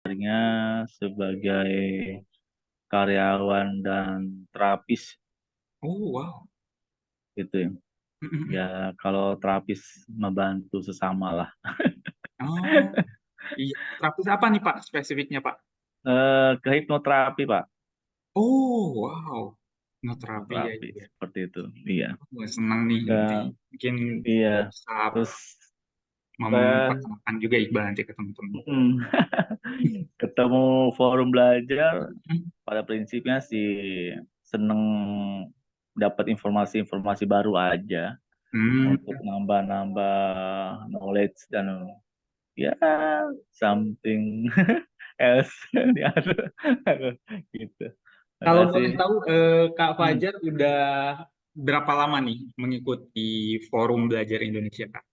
Harinya sebagai karyawan dan terapis Oh, wow. gitu ya. Ya kalau terapis membantu sesama lah. Oh, iya. Terapis apa nih Pak spesifiknya Pak? Ke hipnoterapi Pak, Oh, wow. No terapi ya, hipnoterapi ya. seperti itu. Iya. Wah, senang nih nanti Dan mungkin iya. bisa Terus saya memperkenalkan juga Iqbal nanti ke teman-teman. ketemu forum belajar pada prinsipnya sih seneng dapat informasi-informasi baru aja Hmm. untuk nambah-nambah knowledge dan ya something else di gitu. Terima Kalau kasih. boleh tahu, Kak Hmm. Fajar udah berapa lama nih mengikuti Forum Belajar Indonesia, Kak?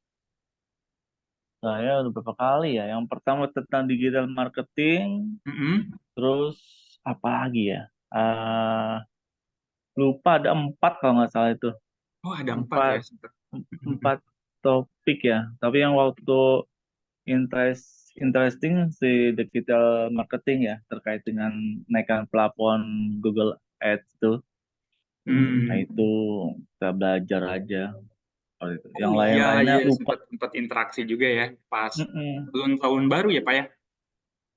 Saya udah beberapa kali ya. Yang pertama tentang digital marketing, Mm-mm. terus apa lagi ya? Eh lupa ada 4 kalau nggak salah itu. Oh, ada 4 ya. Empat Sempet. empat topik ya. Tapi yang waktu interesting si digital marketing ya terkait dengan naikkan plafon Google Ads itu. Nah Hmm. itu kita belajar aja. Kalau itu. Oh Yang iya, lain-lainnya iya lupa. sempat sempat interaksi juga ya pas Mm-mm. belum tahun baru ya, Pak ya?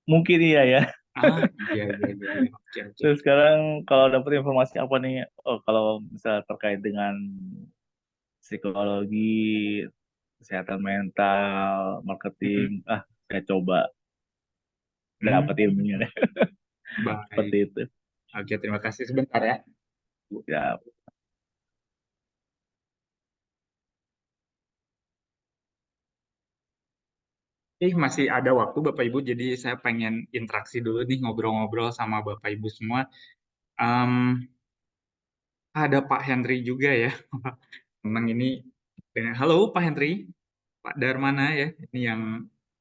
Mungkin iya ya. Ah, iya, iya, iya, iya. Oke, oke. Terus sekarang kalau dapat informasi apa nih? Oh, kalau misalnya terkait dengan psikologi, kesehatan mental, Mm-mm. marketing, saya coba dapat Hmm. ilmunya deh. Baik. Seperti itu. Oke, terima kasih sebentar ya. Ya. Masih ada waktu Bapak Ibu, jadi saya pengen interaksi dulu nih ngobrol-ngobrol sama Bapak Ibu semua. Em, ada Pak Henry juga ya. Memang ini, halo Pak Henry, Pak Darmana ya, ini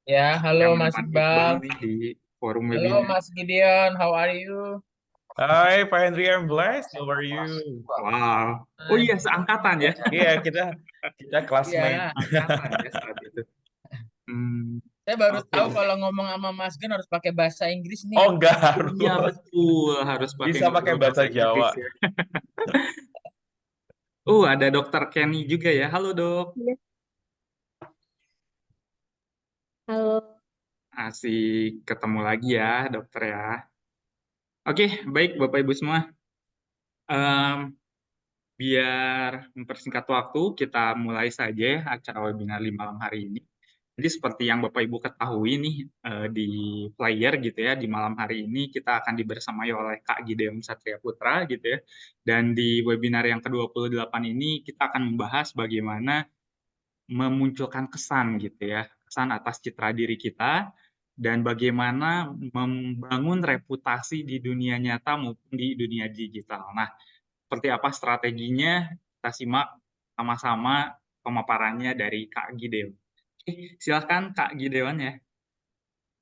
Ya, halo yang Mas menemani Iqbal Iqbal. nih di forum Halo webinar. Mas Gideon, how are you? Hai Pak Henry, I'm blessed. How are you? Wow. Oh Hai. iya, seangkatan ya. Iya, kita classmate. Iya, Seangkatan ya saat itu. Hmm, saya baru oke. tahu kalau ngomong sama Mas Gen harus pakai bahasa Inggris nih. Oh, enggak Oh iya harus. betul, harus pakai Bisa pakai ngobrol bahasa bahasa Inggris Jawa. ya. Ada Dokter Kenny juga ya. Halo dok. Iya, halo. Asik ketemu lagi ya dokter ya. Oke, baik Bapak Ibu semua. Em, biar mempersingkat waktu, kita mulai saja ya acara webinar di malam hari ini. Jadi seperti yang Bapak Ibu ketahui nih di flyer gitu ya, di malam hari ini kita akan dibersamai oleh Kak Gideon Satria Putra gitu ya. Dan di webinar yang ke-28 ini kita akan membahas bagaimana memunculkan kesan gitu ya, kesan atas citra diri kita dan bagaimana membangun reputasi di dunia nyata maupun di dunia digital. Nah, seperti apa strateginya? Kita simak sama-sama pemaparannya dari Kak Gideon. Silakan Kak Gideon ya.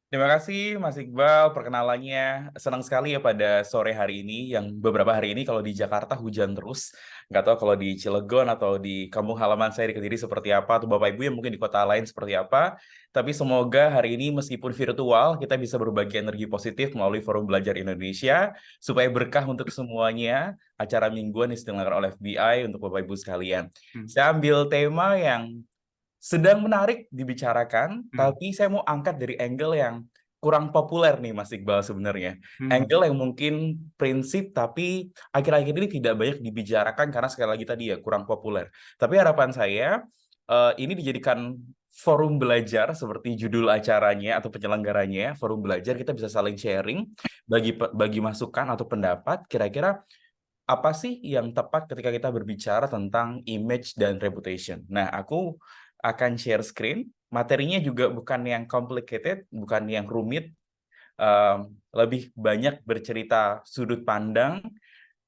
Terima kasih Mas Iqbal perkenalannya. Senang sekali ya pada sore hari ini, yang beberapa hari ini kalau di Jakarta hujan terus. Nggak tahu kalau di Cilegon atau di kampung halaman saya di Kediri seperti apa, atau Bapak Ibu yang mungkin di kota lain seperti apa. Tapi semoga hari ini meskipun virtual, kita bisa berbagi energi positif melalui Forum Belajar Indonesia, supaya berkah untuk semuanya. Acara mingguan yang diselenggarakan oleh FBI untuk Bapak Ibu sekalian. Hmm. Saya ambil tema yang sedang menarik dibicarakan, Hmm. tapi saya mau angkat dari angle yang kurang populer nih Mas Iqbal sebenarnya. Hmm. Angle yang mungkin prinsip tapi akhir-akhir ini tidak banyak dibicarakan karena sekali lagi tadi ya kurang populer. Tapi harapan saya ini dijadikan forum belajar seperti judul acaranya atau penyelenggaranya, forum belajar kita bisa saling sharing bagi masukan atau pendapat kira-kira apa sih yang tepat ketika kita berbicara tentang image dan reputation. Nah, aku akan share screen. Materinya juga bukan yang complicated, bukan yang rumit. Lebih banyak bercerita sudut pandang.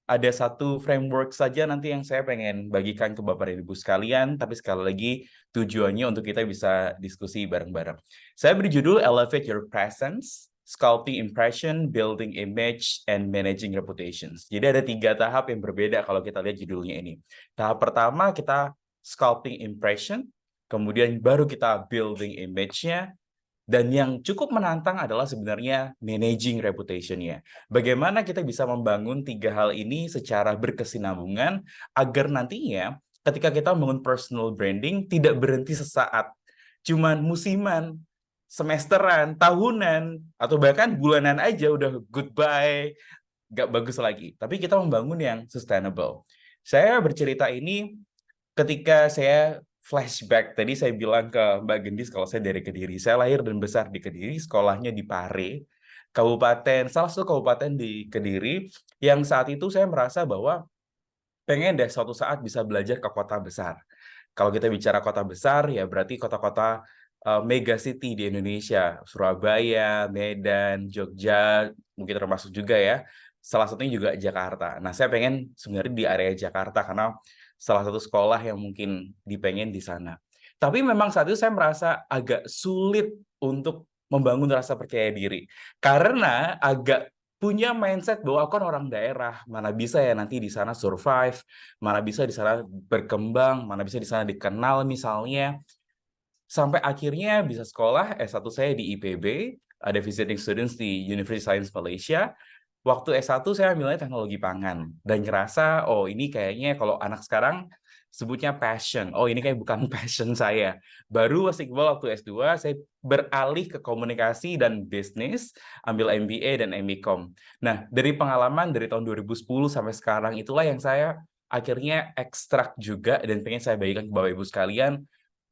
Ada satu framework saja nanti yang saya pengen bagikan ke Bapak dan Ibu sekalian, tapi sekali lagi tujuannya untuk kita bisa diskusi bareng-bareng. Saya beri judul Elevate Your Presence, Sculpting Impression, Building Image, and Managing Reputations. Jadi ada 3 tahap yang berbeda kalau kita lihat judulnya ini. Tahap pertama kita sculpting impression, kemudian baru kita building image-nya, Dan yang cukup menantang adalah sebenarnya managing reputation-nya. Bagaimana kita bisa membangun 3 hal ini secara berkesinambungan agar nantinya ketika kita membangun personal branding tidak berhenti sesaat. Cuman musiman, semesteran, tahunan, atau bahkan bulanan aja udah goodbye, nggak bagus lagi. Tapi kita membangun yang sustainable. Saya bercerita ini ketika saya flashback, tadi saya bilang ke Mbak Gendis kalau saya dari Kediri. Saya lahir dan besar di Kediri, sekolahnya di Pare, salah satu kabupaten di Kediri, yang saat itu saya merasa bahwa pengen deh suatu saat bisa belajar ke kota besar. Kalau kita bicara kota besar, ya berarti kota-kota mega city di Indonesia, Surabaya, Medan, Jogja, mungkin termasuk juga ya. Salah satunya juga Jakarta. Nah, saya pengen sebenarnya di area Jakarta karena salah satu sekolah yang mungkin dipengen di sana. Tapi memang saat itu saya merasa agak sulit untuk membangun rasa percaya diri. Karena agak punya mindset bahwa aku kan orang daerah, mana bisa ya nanti di sana survive, mana bisa di sana berkembang, mana bisa di sana dikenal misalnya. Sampai akhirnya bisa sekolah S1 saya di IPB, ada visiting students di University Science Malaysia. Waktu S1 saya ambilnya teknologi pangan dan ngerasa oh ini kayaknya kalau anak sekarang sebutnya passion. Oh ini kayak bukan passion saya. Baru waktu S2 saya beralih ke komunikasi dan bisnis, ambil MBA dan MBCom. Nah, dari pengalaman dari tahun 2010 sampai sekarang itulah yang saya akhirnya ekstrak juga dan pengen saya bagikan ke Bapak Ibu sekalian.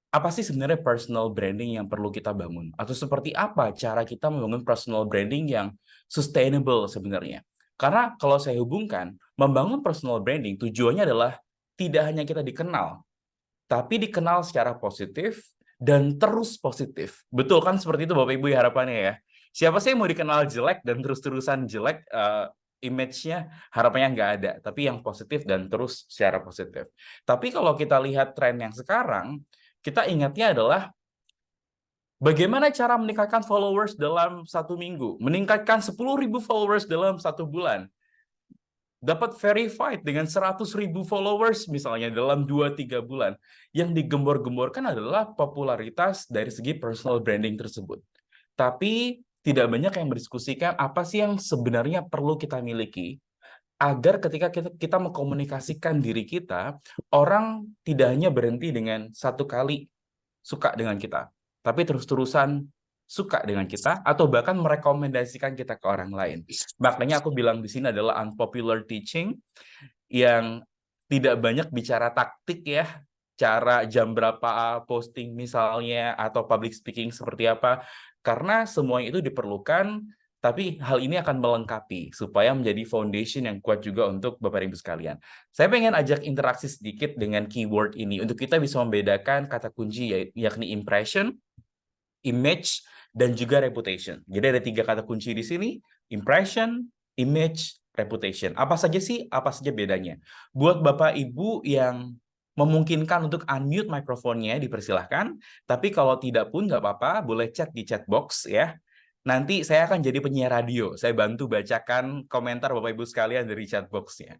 Apa sih sebenarnya personal branding yang perlu kita bangun? Atau seperti apa cara kita membangun personal branding yang sustainable sebenarnya? Karena kalau saya hubungkan, membangun personal branding tujuannya adalah tidak hanya kita dikenal, tapi dikenal secara positif dan terus positif. Betul kan seperti itu Bapak Ibu ya harapannya ya? Siapa sih yang mau dikenal jelek dan terus-terusan jelek image-nya harapannya nggak ada, tapi yang positif dan terus secara positif. Tapi kalau kita lihat tren yang sekarang, kita ingatnya adalah bagaimana cara meningkatkan followers dalam 1 minggu, meningkatkan 10.000 followers dalam 1 bulan, dapat verified dengan 100.000 followers misalnya dalam 2-3 bulan. Yang digembor-gemborkan adalah popularitas dari segi personal branding tersebut. Tapi tidak banyak yang mendiskusikan apa sih yang sebenarnya perlu kita miliki agar ketika kita mengkomunikasikan diri kita, orang tidak hanya berhenti dengan satu kali suka dengan kita, tapi terus-terusan suka dengan kita, atau bahkan merekomendasikan kita ke orang lain. Makanya aku bilang di sini adalah unpopular teaching, yang tidak banyak bicara taktik ya, cara jam berapa posting misalnya, atau public speaking seperti apa, karena semuanya itu diperlukan. Tapi hal ini akan melengkapi supaya menjadi foundation yang kuat juga untuk Bapak Ibu sekalian. Saya pengen ajak interaksi sedikit dengan keyword ini untuk kita bisa membedakan kata kunci yakni impression, image, dan juga reputation. Jadi ada 3 kata kunci di sini, impression, image, reputation. Apa saja sih? Apa saja bedanya? Buat Bapak Ibu yang memungkinkan untuk unmute mikrofonnya, dipersilahkan. Tapi kalau tidak pun nggak apa-apa, boleh chat di chat box ya. Nanti saya akan jadi penyiar radio. Saya bantu bacakan komentar Bapak Ibu sekalian dari chat box-nya.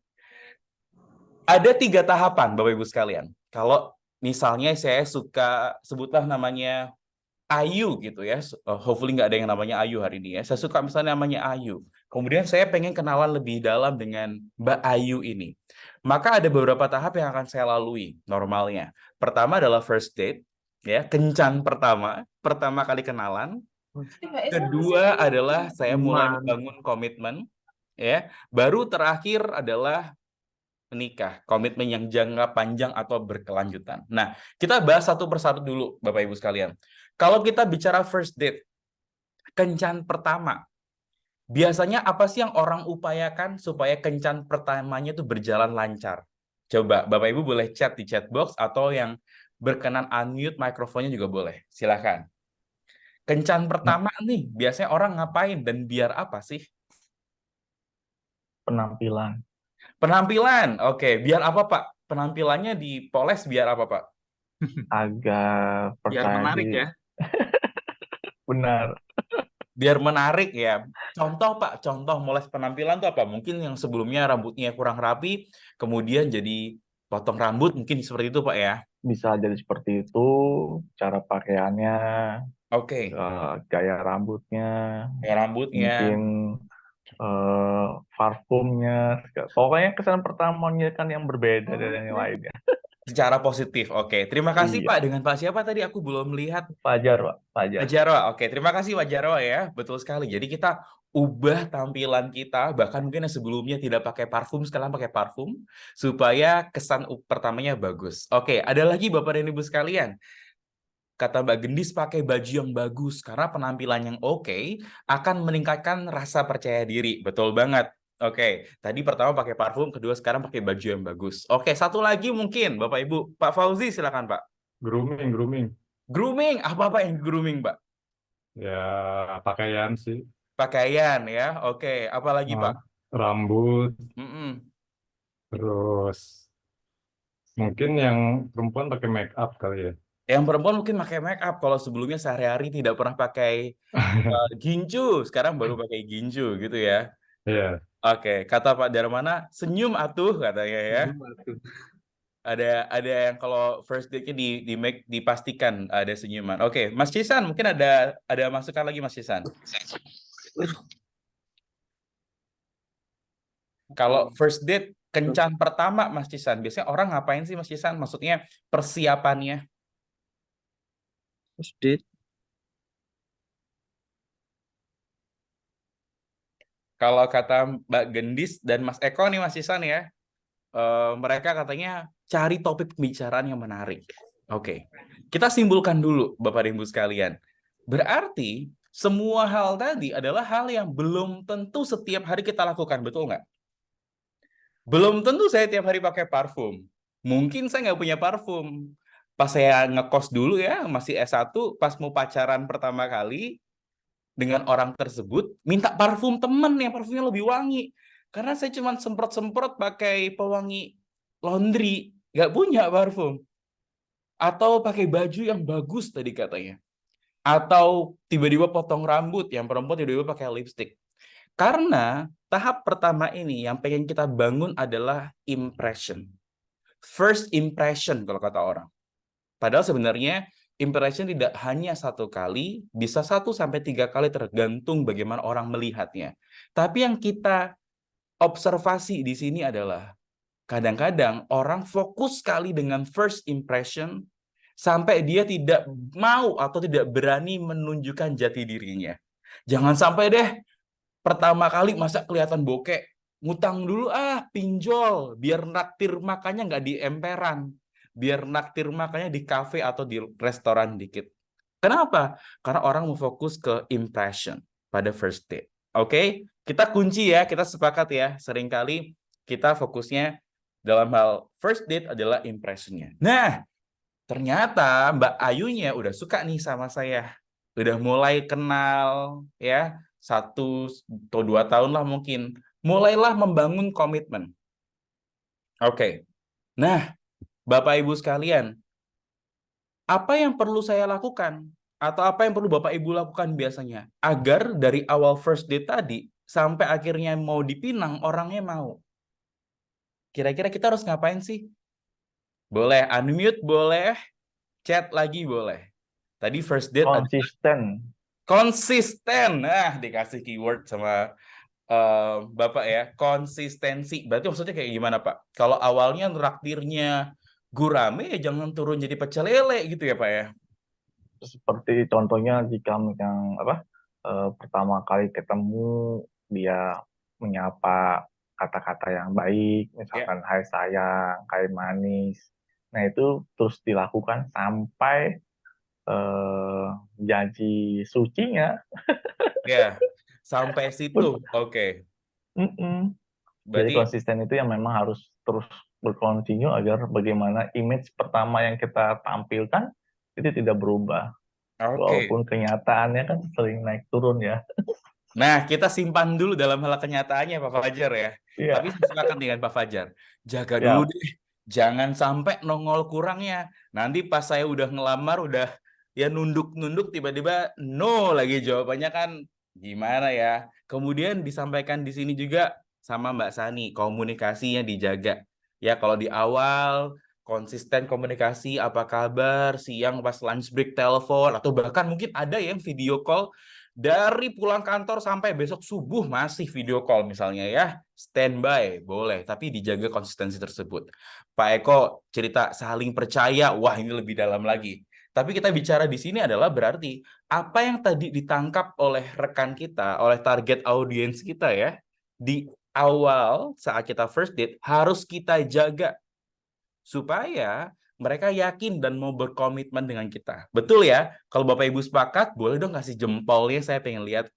Ada 3 tahapan Bapak Ibu sekalian. Kalau misalnya saya suka, sebutlah namanya Ayu gitu ya. Hopefully nggak ada yang namanya Ayu hari ini ya. Saya suka misalnya namanya Ayu. Kemudian saya pengen kenalan lebih dalam dengan Mbak Ayu ini. Maka ada beberapa tahap yang akan saya lalui normalnya. Pertama adalah first date, ya, kencan pertama kali kenalan. Kedua adalah saya mulai membangun komitmen, ya. Baru terakhir adalah menikah, komitmen yang jangka panjang atau berkelanjutan. Nah, kita bahas satu persatu dulu, Bapak Ibu sekalian. Kalau kita bicara first date, kencan pertama, biasanya apa sih yang orang upayakan supaya kencan pertamanya itu berjalan lancar? Coba, Bapak Ibu boleh chat di chat box atau yang berkenan unmute mikrofonnya juga boleh. Silakan. Kencan pertama nih, biasanya orang ngapain dan biar apa sih? Penampilan. Penampilan, oke. Biar apa Pak? Penampilannya dipoles biar apa Pak? Agar Biar percaya menarik diri. ya. Benar. Biar menarik ya. Contoh Pak, contoh moles penampilan tuh apa? Mungkin yang sebelumnya rambutnya kurang rapi, kemudian jadi potong rambut, mungkin seperti itu Pak ya. Bisa jadi seperti itu, cara pakaiannya, Oke, Gaya rambutnya, kayak rambutnya. mungkin parfumnya, pokoknya kesan pertamanya kan yang berbeda dari yang lainnya. Secara positif. Oke, terima kasih Iya, Pak. Dengan Pak siapa tadi? Aku belum melihat. Fajar, Pak, Fajar. Pak Jarwo. Oke, terima kasih Pak Jarwo ya. Betul sekali. Jadi kita ubah tampilan kita, bahkan mungkin yang sebelumnya tidak pakai parfum, sekarang pakai parfum, supaya kesan pertamanya bagus. Oke, ada lagi Bapak dan Ibu sekalian. Kata Mbak Gendis, pakai baju yang bagus, karena penampilan yang oke akan meningkatkan rasa percaya diri. Betul banget. Oke, tadi pertama pakai parfum, kedua sekarang pakai baju yang bagus. Oke, satu lagi mungkin Bapak Ibu. Pak Fauzi silakan Pak. Grooming. Grooming, apa yang grooming Pak? Ya, pakaian sih. Pakaian ya, oke. Apalagi Pak? Rambut, Mm-mm. terus mungkin yang perempuan pakai make up kali ya. Yang perempuan mungkin pakai make up, kalau sebelumnya sehari-hari tidak pernah pakai ginju, sekarang baru pakai ginju gitu ya. Iya. Oke, kata Pak Darmana, senyum atuh katanya ya. Ada yang kalau first date-nya dipastikan ada senyuman. Oke, Mas Cisan mungkin ada masukan lagi Mas Cisan. Kalau first date kencan pertama Mas Cisan, biasanya orang ngapain sih Mas Cisan? Maksudnya persiapannya. First date. Kalau kata Mbak Gendis dan Mas Eko nih Mas Cisan ya, mereka katanya cari topik pembicaraan yang menarik. Oke, kita simpulkan dulu Bapak dan Ibu sekalian. Berarti semua hal tadi adalah hal yang belum tentu setiap hari kita lakukan, betul nggak? Belum tentu saya tiap hari pakai parfum. Mungkin saya nggak punya parfum. Pas saya ngekos dulu ya, masih S1, pas mau pacaran pertama kali dengan orang tersebut, minta parfum temen yang parfumnya lebih wangi. Karena saya cuma semprot-semprot pakai pewangi laundry, nggak punya parfum. Atau pakai baju yang bagus tadi katanya. Atau tiba-tiba potong rambut, yang perempuan tiba-tiba pakai lipstick. Karena tahap pertama ini yang pengen kita bangun adalah impression. First impression kalau kata orang. Padahal sebenarnya impression tidak hanya satu kali, bisa 1-3 kali tergantung bagaimana orang melihatnya. Tapi yang kita observasi di sini adalah kadang-kadang orang fokus sekali dengan first impression sampai dia tidak mau atau tidak berani menunjukkan jati dirinya. Jangan sampai deh pertama kali masa kelihatan bokek, ngutang dulu pinjol, biar naktir makannya nggak di emperan, biar naktir makannya di kafe atau di restoran dikit. Kenapa? Karena orang mau fokus ke impression pada first date. Oke, kita kunci ya, kita sepakat ya, seringkali kita fokusnya dalam hal first date adalah impressionnya. Nah, ternyata Mbak Ayunya udah suka nih sama saya. Udah mulai kenal ya, 1 atau 2 tahun lah mungkin. Mulailah membangun komitmen. Oke. Nah, Bapak Ibu sekalian, apa yang perlu saya lakukan? Atau apa yang perlu Bapak Ibu lakukan biasanya? Agar dari awal first date tadi, sampai akhirnya mau dipinang, orangnya mau. Kira-kira kita harus ngapain sih? Boleh unmute, boleh chat lagi, boleh. Tadi first date konsisten. Nah, dikasih keyword sama Bapak ya, konsistensi. Berarti maksudnya kayak gimana Pak? Kalau awalnya traktirnya gurame, ya jangan turun jadi pecel lele gitu ya Pak ya? Seperti contohnya jika yang pertama kali ketemu dia menyapa kata-kata yang baik, misalkan hai sayang, hai manis. Nah itu terus dilakukan sampai janji sucinya. Ya, sampai situ. Oke. Jadi konsisten itu yang memang harus terus berkontinu agar bagaimana image pertama yang kita tampilkan itu tidak berubah. Walaupun kenyataannya kan sering naik turun ya. Nah, kita simpan dulu dalam hal kenyataannya Pak Fajar ya. Iya. Tapi silakan dengan Pak Fajar. Jaga dulu deh. Jangan sampai nongol kurangnya. Nanti pas saya udah ngelamar, udah ya nunduk-nunduk, tiba-tiba no lagi jawabannya, kan gimana ya. Kemudian disampaikan di sini juga sama Mbak Sani, komunikasinya dijaga. Ya, kalau di awal konsisten komunikasi, apa kabar, siang pas lunch break telepon, atau bahkan mungkin ada yang video call dari pulang kantor sampai besok subuh masih video call misalnya ya, standby, boleh, tapi dijaga konsistensi tersebut. Pak Eko cerita saling percaya, wah ini lebih dalam lagi. Tapi kita bicara di sini adalah berarti apa yang tadi ditangkap oleh rekan kita, oleh target audiens kita ya, di awal saat kita first date harus kita jaga supaya mereka yakin dan mau berkomitmen dengan kita. Betul ya? Kalau Bapak Ibu sepakat, boleh dong kasih jempolnya, saya pengen lihat.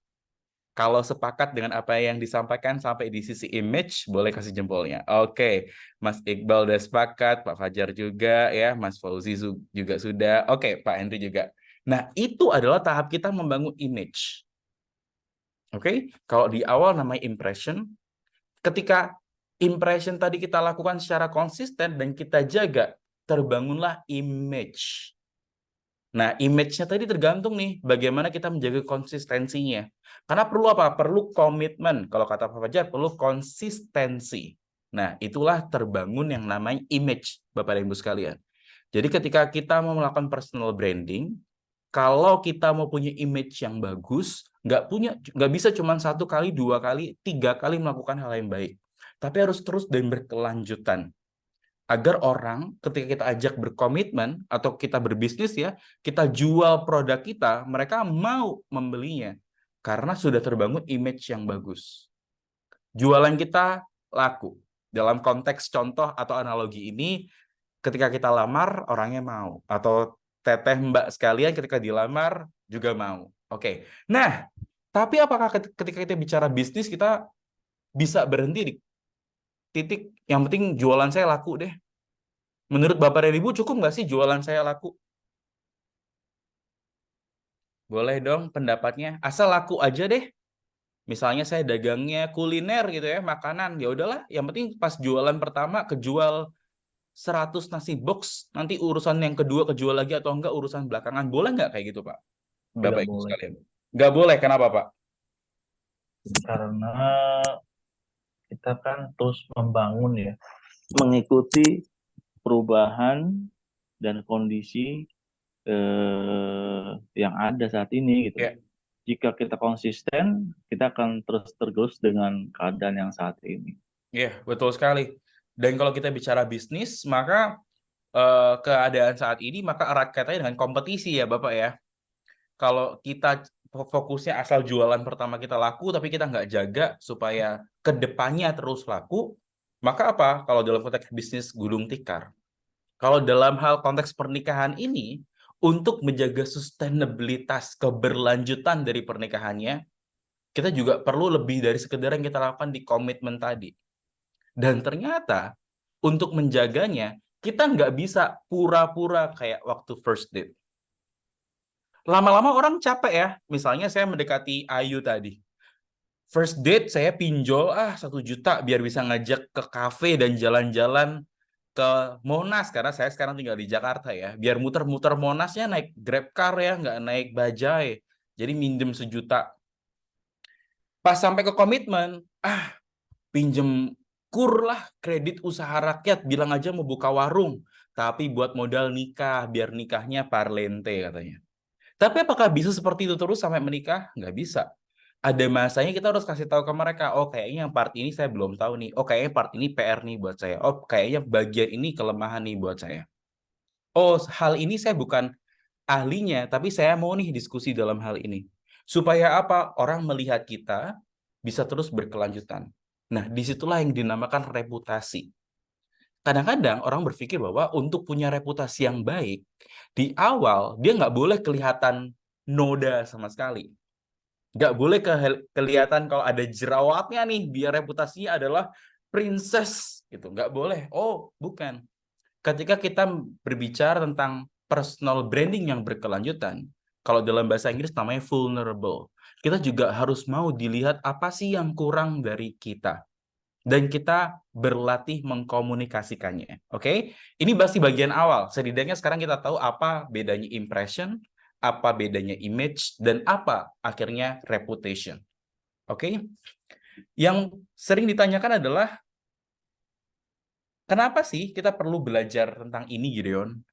Kalau sepakat dengan apa yang disampaikan sampai di sisi image, boleh kasih jempolnya. Oke, Mas Iqbal udah sepakat, Pak Fajar juga ya, Mas Fauzi juga sudah. Oke, Pak Henry juga. Nah, itu adalah tahap kita membangun image. Oke, kalau di awal namanya impression, ketika impression tadi kita lakukan secara konsisten dan kita jaga, terbangunlah image. Nah, image-nya tadi tergantung nih, bagaimana kita menjaga konsistensinya. Karena perlu apa? Perlu komitmen. Kalau kata Pak Fajar, perlu konsistensi. Nah, itulah terbangun yang namanya image, Bapak dan Ibu sekalian. Jadi ketika kita mau melakukan personal branding, kalau kita mau punya image yang bagus, nggak bisa cuma 1 kali, 2 kali, 3 kali melakukan hal yang baik. Tapi harus terus dan berkelanjutan. Agar orang ketika kita ajak berkomitmen atau kita berbisnis ya, kita jual produk kita, mereka mau membelinya. Karena sudah terbangun image yang bagus. Jualan kita laku. Dalam konteks contoh atau analogi ini, ketika kita lamar, orangnya mau. Atau teteh mbak sekalian ketika dilamar juga mau. Oke. Nah, tapi apakah ketika kita bicara bisnis, kita bisa berhenti di titik yang penting jualan saya laku deh? Menurut Bapak dan Ibu cukup nggak sih jualan saya laku? Boleh dong pendapatnya. Asal laku aja deh. Misalnya saya dagangnya kuliner gitu ya, makanan. Ya udahlah, yang penting pas jualan pertama kejual 100 nasi box, nanti urusan yang kedua kejual lagi atau enggak urusan belakangan. Boleh nggak kayak gitu, Pak? Bapak Tidak Ibu boleh. sekalian. Nggak boleh, kenapa, Pak? Karena kita kan terus membangun ya. Mengikuti perubahan dan kondisi yang ada saat ini gitu. Ya. Jika kita konsisten, kita akan terus tergerus dengan keadaan yang saat ini. Iya, betul sekali. Dan kalau kita bicara bisnis, maka keadaan saat ini maka erat kaitannya dengan kompetisi ya, Bapak ya. Kalau kita fokusnya asal jualan pertama kita laku, tapi kita nggak jaga supaya kedepannya terus laku, maka apa? Kalau dalam konteks bisnis gulung tikar. Kalau dalam hal konteks pernikahan ini, untuk menjaga sustainabilitas keberlanjutan dari pernikahannya, kita juga perlu lebih dari sekedar yang kita lakukan di komitmen tadi. Dan ternyata, untuk menjaganya, kita nggak bisa pura-pura kayak waktu first date. Lama-lama orang capek ya. Misalnya saya mendekati Ayu tadi. First date saya pinjol 1 juta biar bisa ngajak ke kafe dan jalan-jalan ke Monas. Karena saya sekarang tinggal di Jakarta ya. Biar muter-muter Monasnya naik GrabCar ya, nggak naik bajai. Jadi minjem 1 juta. Pas sampai ke komitmen, pinjem kur lah kredit usaha rakyat. Bilang aja mau buka warung. Tapi buat modal nikah, biar nikahnya parlente katanya. Tapi apakah bisa seperti itu terus sampai menikah? Nggak bisa. Ada masanya kita harus kasih tahu ke mereka, oh kayaknya yang part ini saya belum tahu nih. Oh kayaknya part ini PR nih buat saya. Oh kayaknya bagian ini kelemahan nih buat saya. Oh hal ini saya bukan ahlinya, tapi saya mau nih diskusi dalam hal ini. Supaya apa? Orang melihat kita bisa terus berkelanjutan. Nah disitulah yang dinamakan reputasi. Kadang-kadang orang berpikir bahwa untuk punya reputasi yang baik, di awal dia nggak boleh kelihatan noda sama sekali. Nggak boleh kelihatan kalau ada jerawatnya nih, biar reputasinya adalah princess. Gitu. Nggak boleh. Oh, bukan. Ketika kita berbicara tentang personal branding yang berkelanjutan, kalau dalam bahasa Inggris namanya vulnerable. Kita juga harus mau dilihat apa sih yang kurang dari kita. Dan kita berlatih mengkomunikasikannya. Oke? Ini masih bagian awal. Setidaknya sekarang kita tahu apa bedanya impression, apa bedanya image, dan apa akhirnya reputation. Oke? Yang sering ditanyakan adalah Kenapa sih kita perlu belajar tentang ini, Gideon?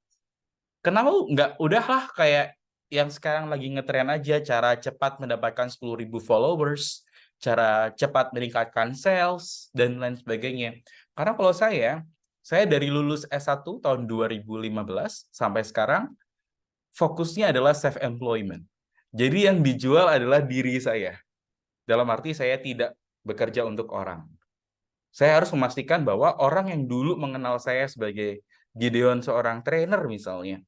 Kenapa nggak udahlah kayak yang sekarang lagi ngetren aja, cara cepat mendapatkan 10.000 followers, cara cepat meningkatkan sales, dan lain sebagainya. Karena kalau saya dari lulus S1 tahun 2015 sampai sekarang, fokusnya adalah self-employment. Jadi yang dijual adalah diri saya. Dalam arti saya tidak bekerja untuk orang. Saya harus memastikan bahwa orang yang dulu mengenal saya sebagai Gideon seorang trainer misalnya,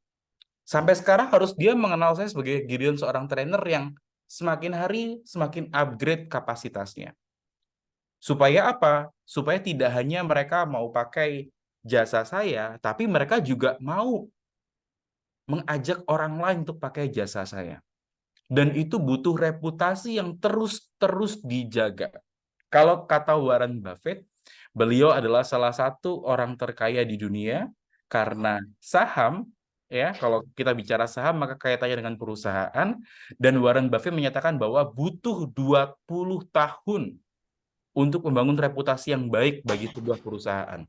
sampai sekarang harus dia mengenal saya sebagai Gideon seorang trainer yang semakin hari semakin upgrade kapasitasnya. Supaya apa? Supaya tidak hanya mereka mau pakai jasa saya, tapi mereka juga mau mengajak orang lain untuk pakai jasa saya. Dan itu butuh reputasi yang terus dijaga. Kalau kata Warren Buffett, beliau adalah salah satu orang terkaya di dunia karena saham, ya. Kalau kita bicara saham maka kaitannya dengan perusahaan, dan Warren Buffett menyatakan bahwa butuh 20 tahun untuk membangun reputasi yang baik bagi sebuah perusahaan.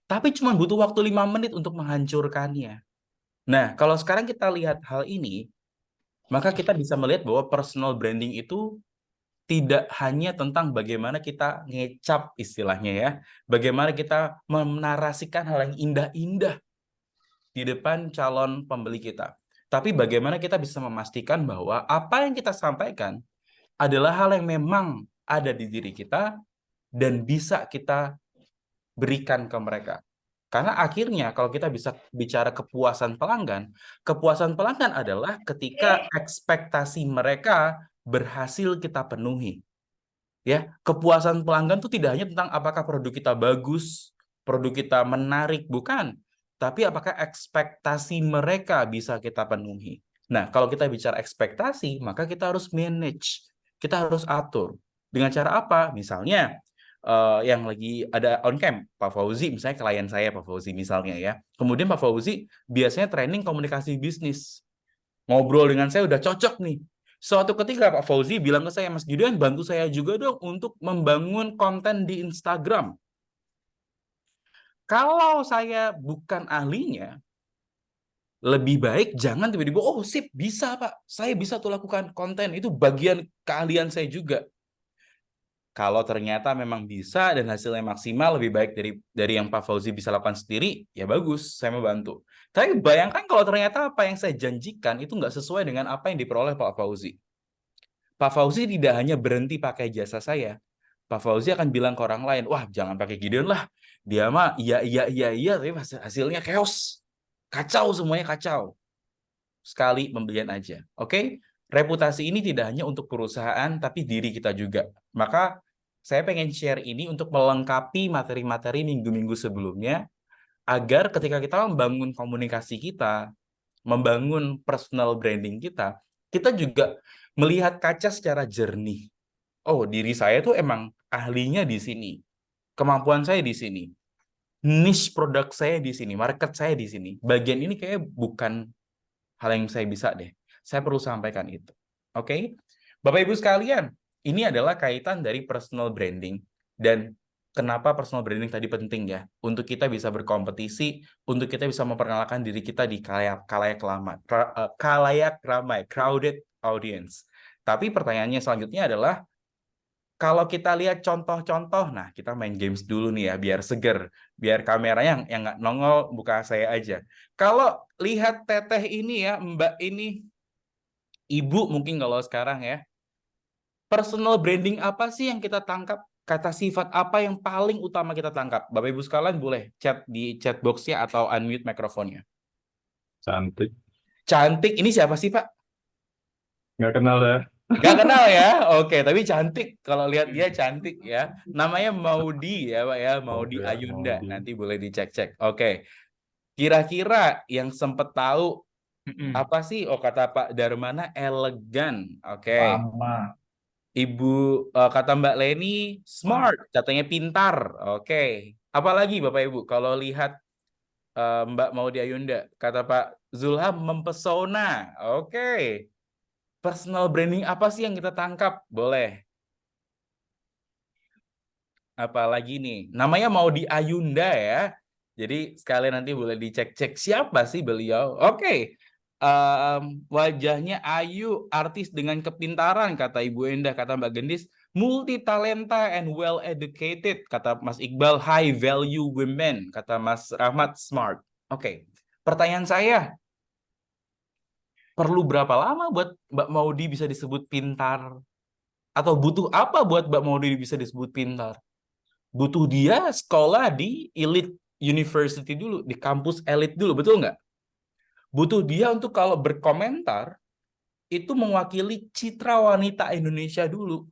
Tapi cuma butuh waktu 5 menit untuk menghancurkannya. Nah, kalau sekarang kita lihat hal ini, maka kita bisa melihat bahwa personal branding itu tidak hanya tentang bagaimana kita ngecap istilahnya ya, bagaimana kita menarasikan hal yang indah-indah di depan calon pembeli kita. Tapi bagaimana kita bisa memastikan bahwa apa yang kita sampaikan adalah hal yang memang ada di diri kita dan bisa kita berikan ke mereka. Karena akhirnya kalau kita bisa bicara kepuasan pelanggan adalah ketika ekspektasi mereka berhasil kita penuhi. Ya, kepuasan pelanggan itu tidak hanya tentang apakah produk kita bagus, produk kita menarik, bukan. Tapi apakah ekspektasi mereka bisa kita penuhi. Nah, kalau kita bicara ekspektasi, maka kita harus manage. Kita harus atur. Dengan cara apa? Misalnya, yang lagi ada on cam, Pak Fauzi, misalnya klien saya Pak Fauzi misalnya ya. Kemudian Pak Fauzi biasanya training komunikasi bisnis. Ngobrol dengan saya udah cocok nih. Suatu ketika Pak Fauzi bilang ke saya, Mas Gideon, bantu saya juga dong untuk membangun konten di Instagram. Kalau saya bukan ahlinya, lebih baik jangan tiba-tiba, oh sip, bisa Pak, saya bisa tuh lakukan konten, itu bagian keahlian saya juga. Kalau ternyata memang bisa dan hasilnya maksimal, lebih baik dari yang Pak Fauzi bisa lakukan sendiri, ya bagus, saya mau bantu. Tapi bayangkan kalau ternyata apa yang saya janjikan itu nggak sesuai dengan apa yang diperoleh Pak Fauzi. Pak Fauzi tidak hanya berhenti pakai jasa saya. Pak Fauzi akan bilang ke orang lain, wah jangan pakai Gideon lah. Dia mah iya, tapi hasilnya chaos. Kacau, semuanya kacau. Sekali pembelian aja. Oke? Reputasi ini tidak hanya untuk perusahaan, tapi diri kita juga. Maka saya pengen share ini untuk melengkapi materi-materi minggu-minggu sebelumnya, agar ketika kita membangun komunikasi kita, membangun personal branding kita juga melihat kaca secara jernih. Oh, diri saya tuh emang ahlinya di sini. Kemampuan saya di sini. Niche produk saya di sini, market saya di sini. Bagian ini kayak bukan hal yang saya bisa deh. Saya perlu sampaikan itu. Oke? Bapak Ibu sekalian, ini adalah kaitan dari personal branding. Dan kenapa personal branding tadi penting ya? Untuk kita bisa berkompetisi, untuk kita bisa memperkenalkan diri kita di kalayak ramai, crowded audience. Tapi pertanyaannya selanjutnya adalah, kalau kita lihat contoh-contoh, nah kita main games dulu nih ya, biar seger. Biar kameranya yang nggak nongol, buka saya aja. Kalau lihat teteh ini ya, mbak ini, ibu mungkin kalau sekarang ya, personal branding apa sih yang kita tangkap? Kata sifat apa yang paling utama kita tangkap? Bapak Ibu sekalian boleh chat di chat box-nya atau unmute mikrofonnya. Cantik. Cantik, ini siapa sih Pak? Nggak kenal ya. Nggak kenal ya? Oke, tapi cantik. Kalau lihat dia cantik ya. Namanya Maudi ya Pak ya, Maudi Ayunda. Maudi. Nanti boleh dicek-cek. Oke. Kira-kira yang sempet tahu apa sih? Oh, kata Pak Darmana elegan. Oke. Lama. Ibu kata Mbak Leni smart, katanya pintar. Oke. Apalagi Bapak Ibu kalau lihat Mbak Maudi Ayunda, kata Pak Zulham mempesona. Oke. Personal branding apa sih yang kita tangkap? Boleh. Apalagi nih, namanya Maudy Ayunda ya. Jadi sekalian nanti boleh dicek-cek siapa sih beliau. Oke, wajahnya ayu, artis dengan kepintaran, kata Ibu Endah, kata Mbak Gendis. Multi talenta and well educated, kata Mas Iqbal. High value women, kata Mas Rahmat. Smart. Oke, pertanyaan saya, perlu berapa lama buat Mbak Maudy bisa disebut pintar? Atau butuh apa buat Mbak Maudy bisa disebut pintar? Butuh dia sekolah di elite university dulu, di kampus elit dulu, betul nggak? Butuh dia untuk kalau berkomentar, itu mewakili citra wanita Indonesia dulu.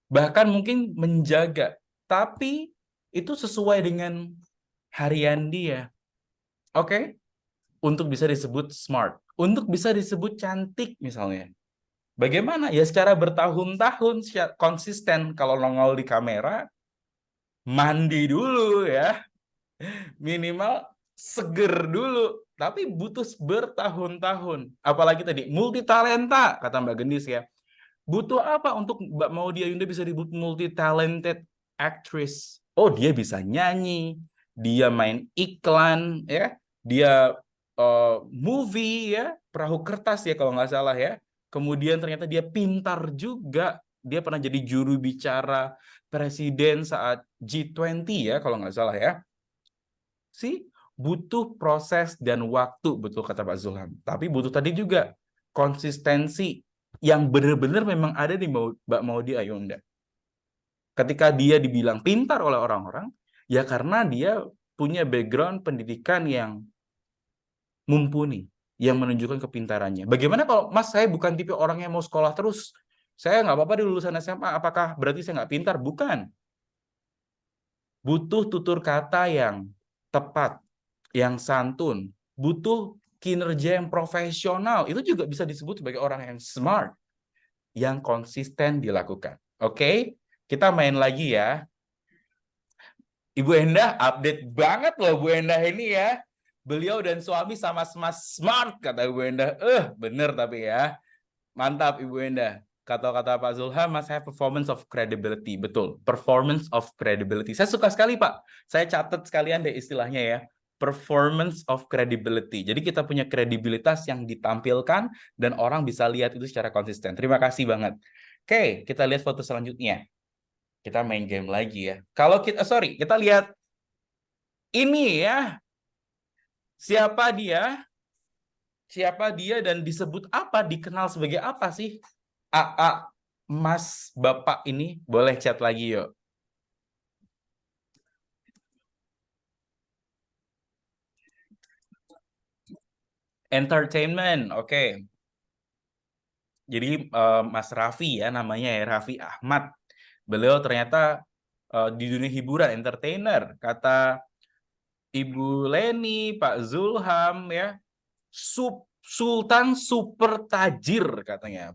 Bahkan mungkin menjaga. Tapi itu sesuai dengan harian dia. Oke? Untuk bisa disebut smart. Untuk bisa disebut cantik misalnya. Bagaimana? Ya secara bertahun-tahun konsisten kalau nongol di kamera, mandi dulu ya. Minimal seger dulu. Tapi butuh bertahun-tahun. Apalagi tadi, multi talenta, kata Mbak Gendis ya. Butuh apa untuk Mbak Maudy Ayunda bisa disebut multi talented actress? Oh, dia bisa nyanyi, dia main iklan, ya, dia movie, ya, perahu kertas ya kalau nggak salah ya. Kemudian ternyata dia pintar juga. Dia pernah jadi juru bicara presiden saat G20 ya kalau nggak salah ya. Butuh proses dan waktu, betul kata Pak Zulham. Tapi butuh tadi juga konsistensi yang benar-benar memang ada di Mbak Maudy Ayunda. Ketika dia dibilang pintar oleh orang-orang, ya karena dia punya background pendidikan yang mumpuni, yang menunjukkan kepintarannya. Bagaimana kalau, Mas, saya bukan tipe orang yang mau sekolah terus, saya nggak apa-apa di lulusan SMA, apakah berarti saya nggak pintar? Bukan. Butuh tutur kata yang tepat, yang santun, butuh kinerja yang profesional. Itu juga bisa disebut sebagai orang yang smart, yang konsisten dilakukan. Oke, kita main lagi ya. Ibu Endah update banget loh Bu Endah ini ya. Beliau dan suami sama-sama smart, kata Ibu Endah. Bener tapi ya. Mantap Ibu Endah. Kata-kata Pak Zulham, Mas, saya performance of credibility. Betul, performance of credibility. Saya suka sekali Pak. Saya catat sekalian deh istilahnya ya. Performance of credibility. Jadi kita punya kredibilitas yang ditampilkan dan orang bisa lihat itu secara konsisten. Terima kasih banget. Oke, kita lihat foto selanjutnya. Kita main game lagi ya. Kalau kita, kita lihat ini ya. Siapa dia? Siapa dia dan disebut apa? Dikenal sebagai apa sih? Mas, Bapak ini boleh chat lagi yuk. Entertainment, oke. Jadi Mas Raffi ya namanya ya, Raffi Ahmad. Beliau ternyata di dunia hiburan, entertainer. Kata Ibu Leni, Pak Zulham ya, Sultan super tajir katanya.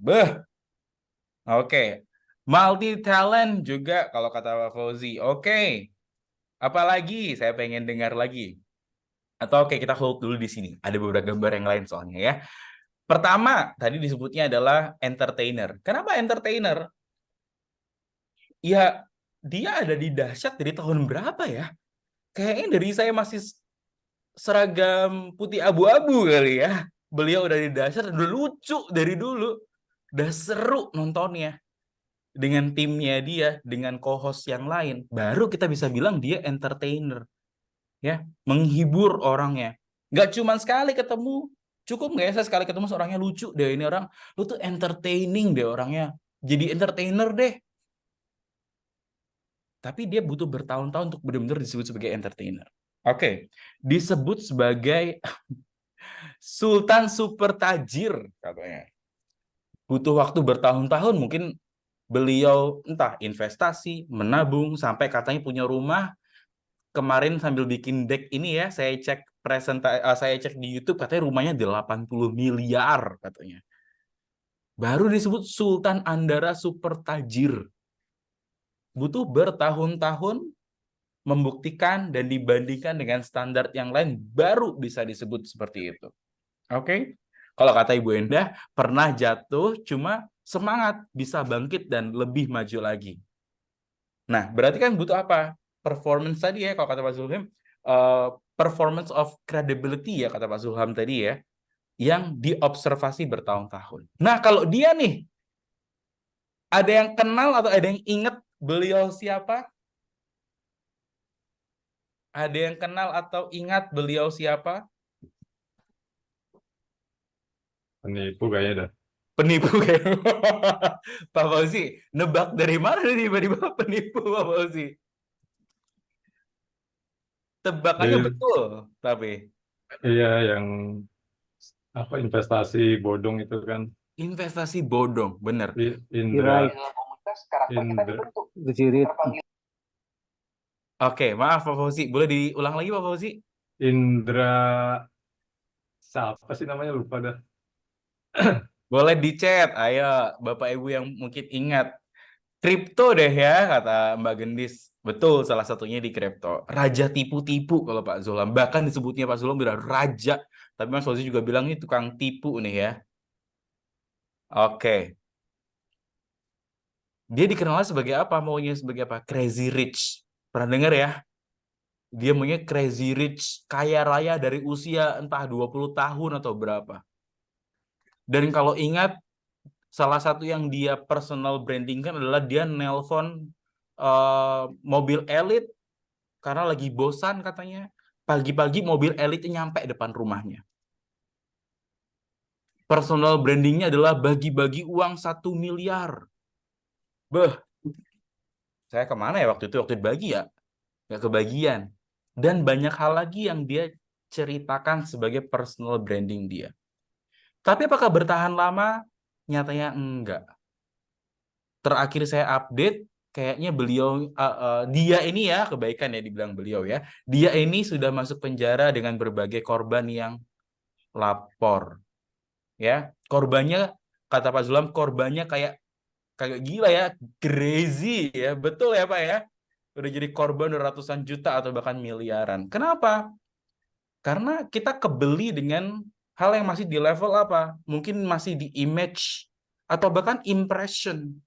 Oke. Multi talent juga kalau kata Pak Fauzi. Oke. Apalagi saya pengen dengar lagi. Atau oke, kita hold dulu di sini. Ada beberapa gambar yang lain soalnya ya. Pertama, tadi disebutnya adalah entertainer. Kenapa entertainer? Ya, dia ada di Dahsyat dari tahun berapa ya? Kayaknya dari saya masih seragam putih abu-abu kali ya. Beliau udah di Dahsyat, udah lucu dari dulu. Udah seru nontonnya. Dengan timnya dia, dengan co-host yang lain. Baru kita bisa bilang dia entertainer. Ya, menghibur orangnya. Nggak cuma sekali ketemu. Cukup nggak ya saya sekali ketemu seorangnya lucu deh ini orang. Lu tuh entertaining deh orangnya. Jadi entertainer deh. Tapi dia butuh bertahun-tahun untuk benar-benar disebut sebagai entertainer. Oke. Disebut sebagai Sultan super tajir katanya. Butuh waktu bertahun-tahun, mungkin beliau entah investasi, menabung, sampai katanya punya rumah. Kemarin sambil bikin deck ini ya, saya cek saya cek di YouTube, katanya rumahnya 80 miliar katanya. Baru disebut Sultan Andara super tajir. Butuh bertahun-tahun membuktikan dan dibandingkan dengan standar yang lain baru bisa disebut seperti itu. Oke? Kalau kata Ibu Endah, pernah jatuh cuma semangat bisa bangkit dan lebih maju lagi. Nah, berarti kan butuh apa? Performance tadi ya, kalau kata Pak Zulham, performance of credibility ya, kata Pak Zulham tadi ya, yang diobservasi bertahun-tahun. Nah, kalau dia nih, ada yang kenal atau ada yang ingat beliau siapa? Ada yang kenal atau ingat beliau siapa? Penipu kayaknya dah. Penipu kayak Pak Fauzi. Nebak dari mana nih tiba-tiba penipu Pak Fauzi? Tebakannya Jadi, betul, tapi iya yang apa investasi bodong itu kan. investasi bodong, bener. Indra, Right. Indra, Berjirit. Oke, maaf Pak Fauzi. Boleh diulang lagi Pak Fauzi? Indra, siapa sih namanya lupa dah. Boleh di chat. Ayo, Bapak Ibu yang mungkin ingat. Kripto deh ya, kata Mbak Gendis. Betul, salah satunya di kripto. Raja tipu-tipu kalau Pak Zulam. Bahkan disebutnya Pak Zulam udah raja. Tapi Mas Fauzi juga bilang ini tukang tipu nih ya. Oke. Dia dikenal sebagai apa? Maunya sebagai apa? Crazy Rich. Pernah dengar ya? Dia maunya Crazy Rich, kaya raya dari usia entah 20 tahun atau berapa. Dan kalau ingat, salah satu yang dia personal branding kan adalah dia nelpon mobil elit karena lagi bosan katanya. Pagi-pagi mobil elit nyampe depan rumahnya. Personal brandingnya adalah bagi-bagi uang 1 miliar. Beh, saya kemana ya waktu itu? Waktu dibagi ya? Nggak kebagian. Dan banyak hal lagi yang dia ceritakan sebagai personal branding dia. Tapi apakah bertahan lama? Nyatanya enggak. Terakhir saya update, kayaknya beliau, dia ini ya, kebaikan ya dibilang beliau ya, dia ini sudah masuk penjara dengan berbagai korban yang lapor. Ya, korbannya, kata Pak Zulam, korbannya kayak gila ya, crazy ya, betul ya Pak ya? Udah jadi korban ratusan juta atau bahkan miliaran. Kenapa? Karena kita kebeli dengan hal yang masih di level apa? Mungkin masih di image atau bahkan impression.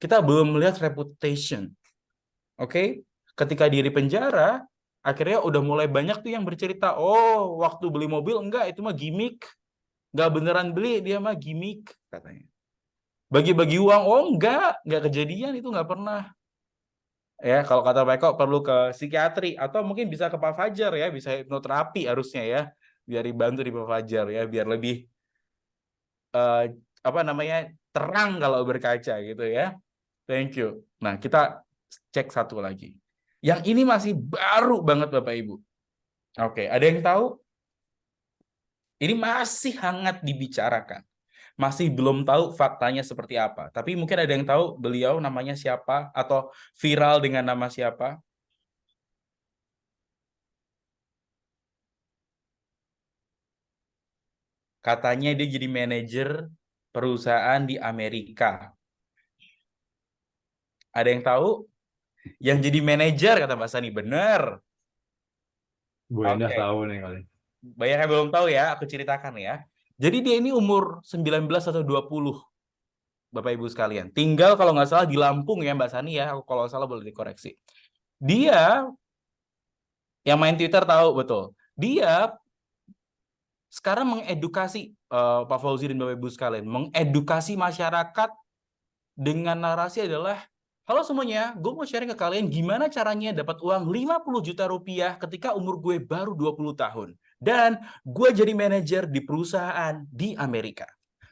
Kita belum melihat reputation. Oke? Ketika dia di penjara, akhirnya udah mulai banyak tuh yang bercerita, oh, waktu beli mobil enggak, itu mah gimmick. Enggak beneran beli, dia mah gimmick katanya. Bagi-bagi uang, oh enggak kejadian, itu enggak pernah. Ya, kalau kata Pak Eko perlu ke psikiatri atau mungkin bisa ke Pak Fajar ya, bisa hipnoterapi harusnya ya, biar dibantu di Pak Fajar ya, biar lebih apa namanya terang kalau berkaca gitu ya. Thank you. Nah, kita cek satu lagi. Yang ini masih baru banget Bapak Ibu. Oke, ada yang tahu? Ini masih hangat dibicarakan. Masih belum tahu faktanya seperti apa. Tapi mungkin ada yang tahu beliau namanya siapa atau viral dengan nama siapa? Katanya dia jadi manajer perusahaan di Amerika. Ada yang tahu? Yang jadi manajer kata Mbak Sani, benar. Bu Endah tahu nih kali. Banyak yang belum tahu ya, aku ceritakan ya. Jadi dia ini umur 19 atau 20, Bapak Ibu sekalian. Tinggal kalau nggak salah di Lampung ya Mbak Sani ya, aku kalau salah boleh dikoreksi. Dia, yang main Twitter tahu betul, dia sekarang mengedukasi, Pak Fauzi dan Bapak Ibu sekalian, mengedukasi masyarakat dengan narasi adalah, halo semuanya, gue mau sharing ke kalian gimana caranya dapat uang 50 juta rupiah ketika umur gue baru 20 tahun. Dan gue jadi manajer di perusahaan di Amerika.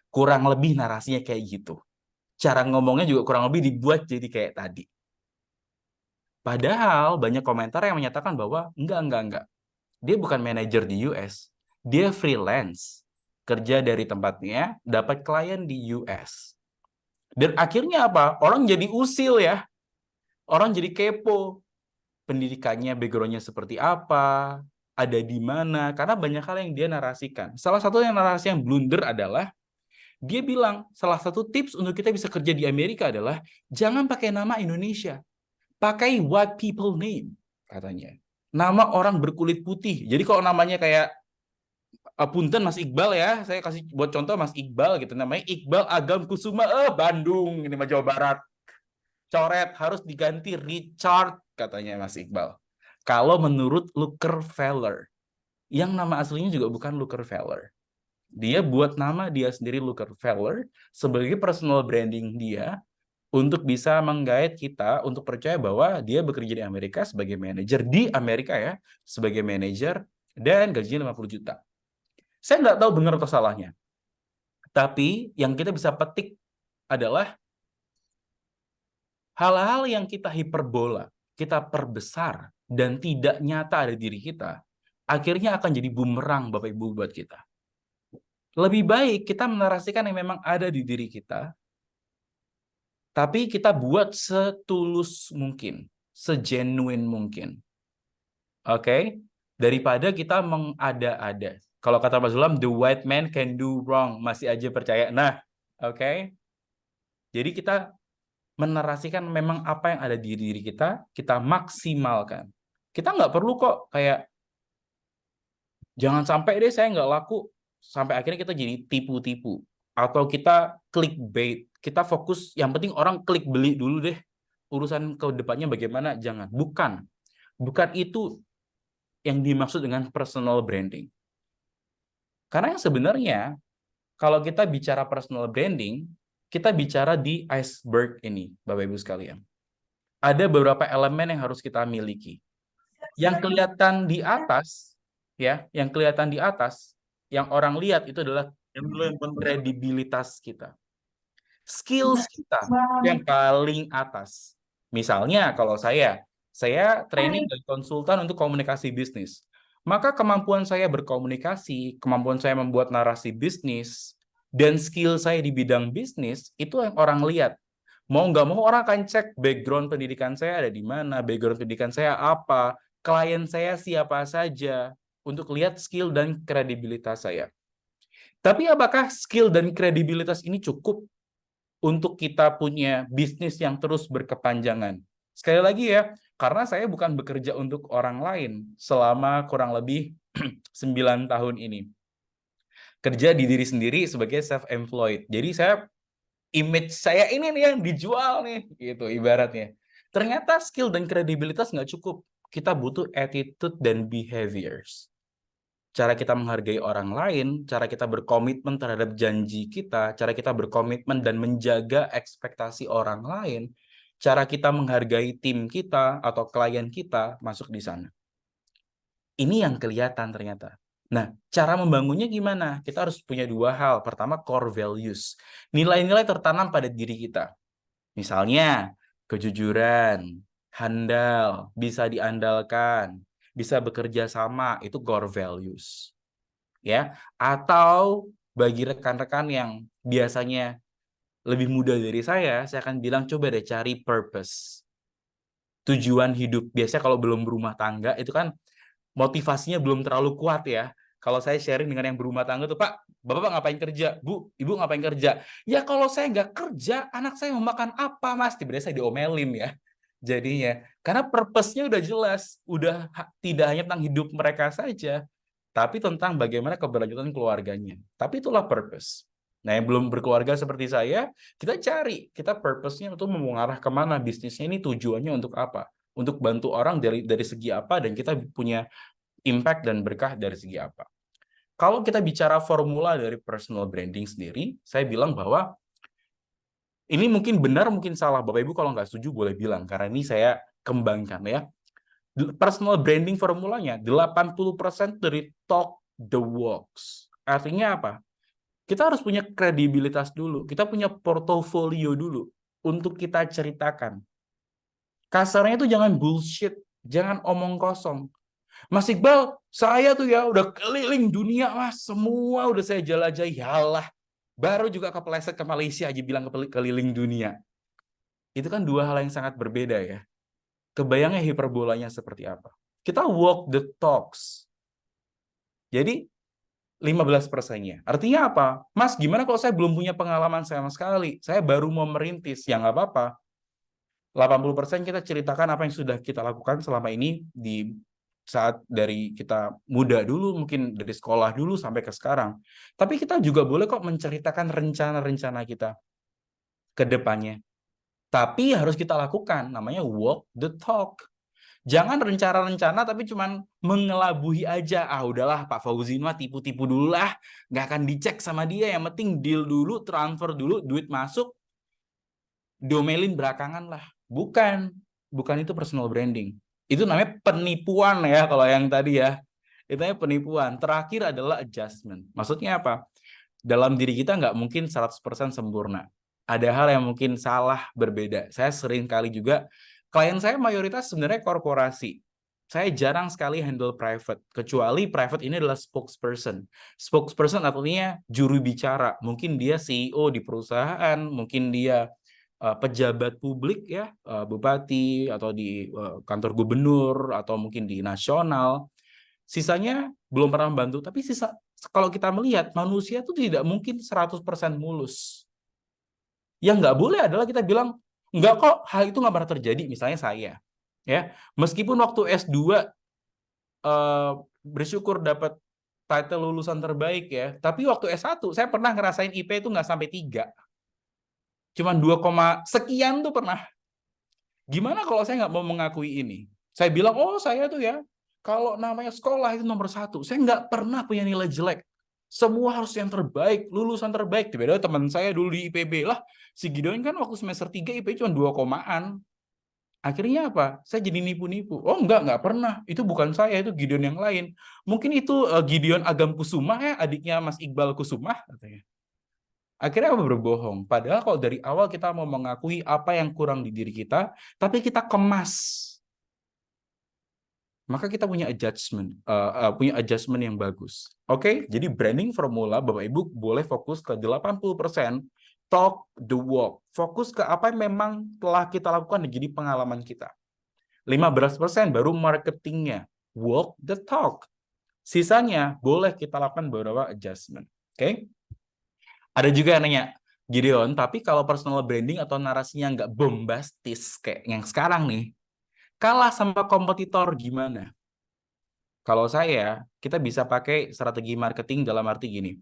Kurang lebih narasinya kayak gitu. Cara ngomongnya juga kurang lebih dibuat jadi kayak tadi. Padahal banyak komentar yang menyatakan bahwa enggak. Dia bukan manajer di US. Dia freelance. Kerja dari tempatnya, dapat klien di US. Dan akhirnya apa? Orang jadi usil ya. Orang jadi kepo. Pendidikannya, background-nya seperti apa, ada di mana, karena banyak hal yang dia narasikan. Salah satu yang narasi yang blunder adalah, dia bilang, salah satu tips untuk kita bisa kerja di Amerika adalah, jangan pakai nama Indonesia. Pakai white people name, katanya. Nama orang berkulit putih. Jadi kalau namanya kayak, punten Mas Iqbal ya, saya kasih buat contoh Mas Iqbal gitu, namanya Iqbal Agam Kusuma, Bandung, ini mah Jawa Barat. coret, harus diganti Richard, katanya Mas Iqbal. Kalau menurut Rockefeller, yang nama aslinya juga bukan Rockefeller. Dia buat nama dia sendiri Rockefeller sebagai personal branding dia untuk bisa menggait kita untuk percaya bahwa dia bekerja di Amerika sebagai manajer di Amerika ya, sebagai manajer dan gajinya 50 juta. Saya nggak tahu benar atau salahnya. Tapi yang kita bisa petik adalah hal-hal yang kita hiperbola, kita perbesar, dan tidak nyata ada di diri kita, akhirnya akan jadi bumerang Bapak Ibu buat kita. Lebih baik kita menarasikan yang memang ada di diri kita, tapi kita buat setulus mungkin, segenuine mungkin. Oke? Daripada kita mengada-ada. Kalau kata Mas Zulam, the white man can do wrong, masih aja percaya. Nah, oke? Jadi kita menarasikan memang apa yang ada di diri kita maksimalkan. Kita nggak perlu kok kayak, jangan sampai deh saya nggak laku, sampai akhirnya kita jadi tipu-tipu. Atau kita clickbait, kita fokus, yang penting orang klik beli dulu deh. Urusan ke depannya bagaimana, jangan. Bukan itu yang dimaksud dengan personal branding. Karena yang sebenarnya, kalau kita bicara personal branding, kita bicara di iceberg ini, Bapak Ibu sekalian. Ada beberapa elemen yang harus kita miliki. Yang kelihatan di atas, ya, yang kelihatan di atas, yang orang lihat itu adalah kredibilitas kita. Skills kita yang paling atas. Misalnya kalau saya training dan konsultan untuk komunikasi bisnis. Maka kemampuan saya berkomunikasi, kemampuan saya membuat narasi bisnis, dan skill saya di bidang bisnis, itu yang orang lihat. Mau nggak mau orang akan cek background pendidikan saya ada di mana, background pendidikan saya apa, klien saya siapa saja, untuk lihat skill dan kredibilitas saya. Tapi apakah skill dan kredibilitas ini cukup untuk kita punya bisnis yang terus berkepanjangan? Sekali lagi ya, karena saya bukan bekerja untuk orang lain selama kurang lebih 9 tahun ini. Kerja di diri sendiri sebagai self-employed. Jadi image saya ini nih yang dijual nih, gitu ibaratnya. Ternyata skill dan kredibilitas nggak cukup. Kita butuh attitude dan behaviors. Cara kita menghargai orang lain, cara kita berkomitmen terhadap janji kita, cara kita berkomitmen dan menjaga ekspektasi orang lain, cara kita menghargai tim kita atau klien kita masuk di sana. Ini yang kelihatan ternyata. Nah, cara membangunnya gimana? Kita harus punya dua hal. Pertama, core values. Nilai-nilai tertanam pada diri kita. Misalnya, kejujuran, handal, bisa diandalkan, bisa bekerja sama, itu core values. Ya, atau bagi rekan-rekan yang biasanya lebih muda dari saya akan bilang coba deh cari purpose. Tujuan hidup. Biasanya kalau belum berumah tangga itu kan motivasinya belum terlalu kuat ya. Kalau saya sharing dengan yang berumah tangga tuh, Pak, Bapak ngapain kerja? Bu, Ibu ngapain kerja? Ya kalau saya nggak kerja, anak saya mau makan apa, Mas? Tiba-tiba saya diomelin ya. Jadinya, karena purpose-nya udah jelas, udah tidak hanya tentang hidup mereka saja, tapi tentang bagaimana keberlanjutan keluarganya. Tapi itulah purpose. Nah, yang belum berkeluarga seperti saya, kita cari, kita purpose-nya itu mengarah kemana, bisnisnya ini tujuannya untuk apa? Untuk bantu orang dari segi apa, dan kita punya impact dan berkah dari segi apa. Kalau kita bicara formula dari personal branding sendiri, saya bilang bahwa ini mungkin benar, mungkin salah. Bapak Ibu kalau nggak setuju boleh bilang, karena ini saya kembangkan ya. Personal branding formulanya 80% dari talk the walks. Artinya apa? Kita harus punya kredibilitas dulu, kita punya portofolio dulu untuk kita ceritakan. Kasarnya itu jangan bullshit, jangan omong kosong. Mas Iqbal, saya tuh ya udah keliling dunia, Mas, semua udah saya jelajahi. Yalah, baru juga kepleset ke Malaysia aja bilang keliling dunia. Itu kan dua hal yang sangat berbeda ya. Kebayangnya hiperbolanya seperti apa. Kita walk the talks. Jadi 15%-nya. Artinya apa? Mas, gimana kalau saya belum punya pengalaman sama sekali? Saya baru mau merintis. Ya nggak apa-apa. 80% kita ceritakan apa yang sudah kita lakukan selama ini di saat dari kita muda dulu, mungkin dari sekolah dulu sampai ke sekarang. Tapi kita juga boleh kok menceritakan rencana-rencana kita ke depannya. Tapi harus kita lakukan, namanya walk the talk. Jangan rencana-rencana tapi cuman mengelabuhi aja. Ah udahlah Pak Fauzi mah tipu-tipu dulu lah. Nggak akan dicek sama dia. Yang penting deal dulu, transfer dulu, duit masuk. Domelin belakangan lah. Bukan itu personal branding. Itu namanya penipuan ya kalau yang tadi ya. Itu namanya penipuan. Terakhir adalah adjustment. Maksudnya apa? Dalam diri kita nggak mungkin 100% sempurna. Ada hal yang mungkin salah, berbeda. Saya sering kali juga, klien saya mayoritas sebenarnya korporasi. Saya jarang sekali handle private, kecuali private ini adalah spokesperson. Spokesperson artinya juru bicara. Mungkin dia CEO di perusahaan, mungkin dia pejabat publik ya, bupati atau di kantor gubernur atau mungkin di nasional. Sisanya belum pernah membantu, tapi kalau kita melihat manusia itu tidak mungkin 100% mulus. Yang nggak boleh adalah kita bilang, enggak kok, hal itu nggak pernah terjadi. Misalnya saya, ya, meskipun waktu S2 bersyukur dapat title lulusan terbaik ya, tapi waktu S1 saya pernah ngerasain IP itu nggak sampai 3. Cuman 2, sekian tuh pernah. Gimana kalau saya nggak mau mengakui ini? Saya bilang, oh saya tuh ya, kalau namanya sekolah itu nomor 1. Saya nggak pernah punya nilai jelek. Semua harus yang terbaik, lulusan terbaik. Tiba-tiba teman saya dulu di IPB lah, si Gideon kan waktu semester 3 IP cuma 2 komaan. Akhirnya apa? Saya jadi nipu-nipu. Oh nggak pernah. Itu bukan saya, itu Gideon yang lain. Mungkin itu Gideon Agam Kusuma ya, adiknya Mas Iqbal Kusuma katanya. Akhirnya apa? Berbohong. Padahal kalau dari awal kita mau mengakui apa yang kurang di diri kita, tapi kita kemas, maka kita punya adjustment yang bagus. Oke, jadi branding formula Bapak Ibu boleh fokus ke 80% talk the walk. Fokus ke apa yang memang telah kita lakukan dan jadi pengalaman kita. 15% baru marketingnya. Walk the talk. Sisanya boleh kita lakukan beberapa adjustment. Oke? Ada juga yang nanya, Gideon, tapi kalau personal branding atau narasinya nggak bombastis kayak yang sekarang nih, kalah sama kompetitor gimana? Kalau saya, kita bisa pakai strategi marketing dalam arti gini.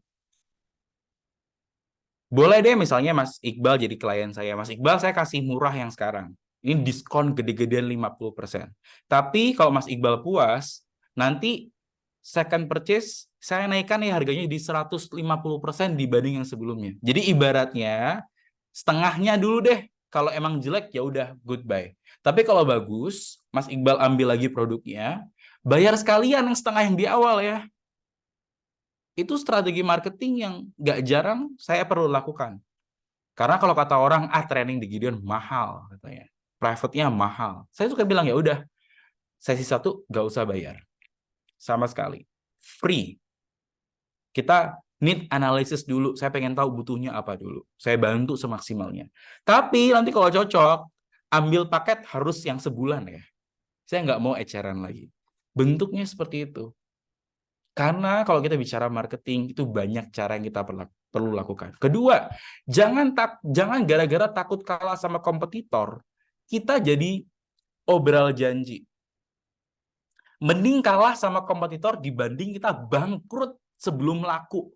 Boleh deh misalnya Mas Iqbal jadi klien saya. Mas Iqbal saya kasih murah yang sekarang. Ini diskon gede-gedean 50%. Tapi kalau Mas Iqbal puas, nanti second purchase saya naikkan nih harganya di 150% dibanding yang sebelumnya. Jadi ibaratnya setengahnya dulu deh. Kalau emang jelek ya udah goodbye. Tapi kalau bagus, Mas Iqbal ambil lagi produknya, bayar sekalian yang setengah yang di awal ya. Itu strategi marketing yang nggak jarang saya perlu lakukan. Karena kalau kata orang, training di Gideon mahal katanya. Private-nya mahal. Saya suka bilang ya udah, sesi 1 nggak usah bayar. Sama sekali. Free. Kita need analysis dulu. Saya pengen tahu butuhnya apa dulu. Saya bantu semaksimalnya. Tapi nanti kalau cocok, ambil paket harus yang sebulan ya. Saya nggak mau eceran lagi. Bentuknya seperti itu. Karena kalau kita bicara marketing, itu banyak cara yang kita perlu lakukan. Kedua, jangan gara-gara takut kalah sama kompetitor, kita jadi obral janji. Mending kalah sama kompetitor dibanding kita bangkrut sebelum laku.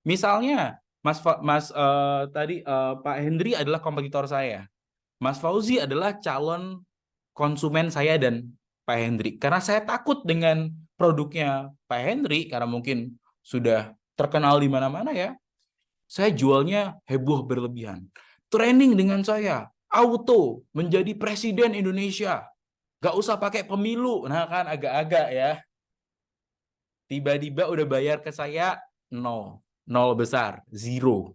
Misalnya, Pak Hendri adalah kompetitor saya. Mas Fauzi adalah calon konsumen saya dan Pak Hendri. Karena saya takut dengan produknya Pak Hendri, karena mungkin sudah terkenal di mana-mana ya. Saya jualnya heboh berlebihan. Training dengan saya, auto menjadi presiden Indonesia. Gak usah pakai pemilu. Nah kan agak-agak ya. Tiba-tiba udah bayar ke saya, nol besar, zero.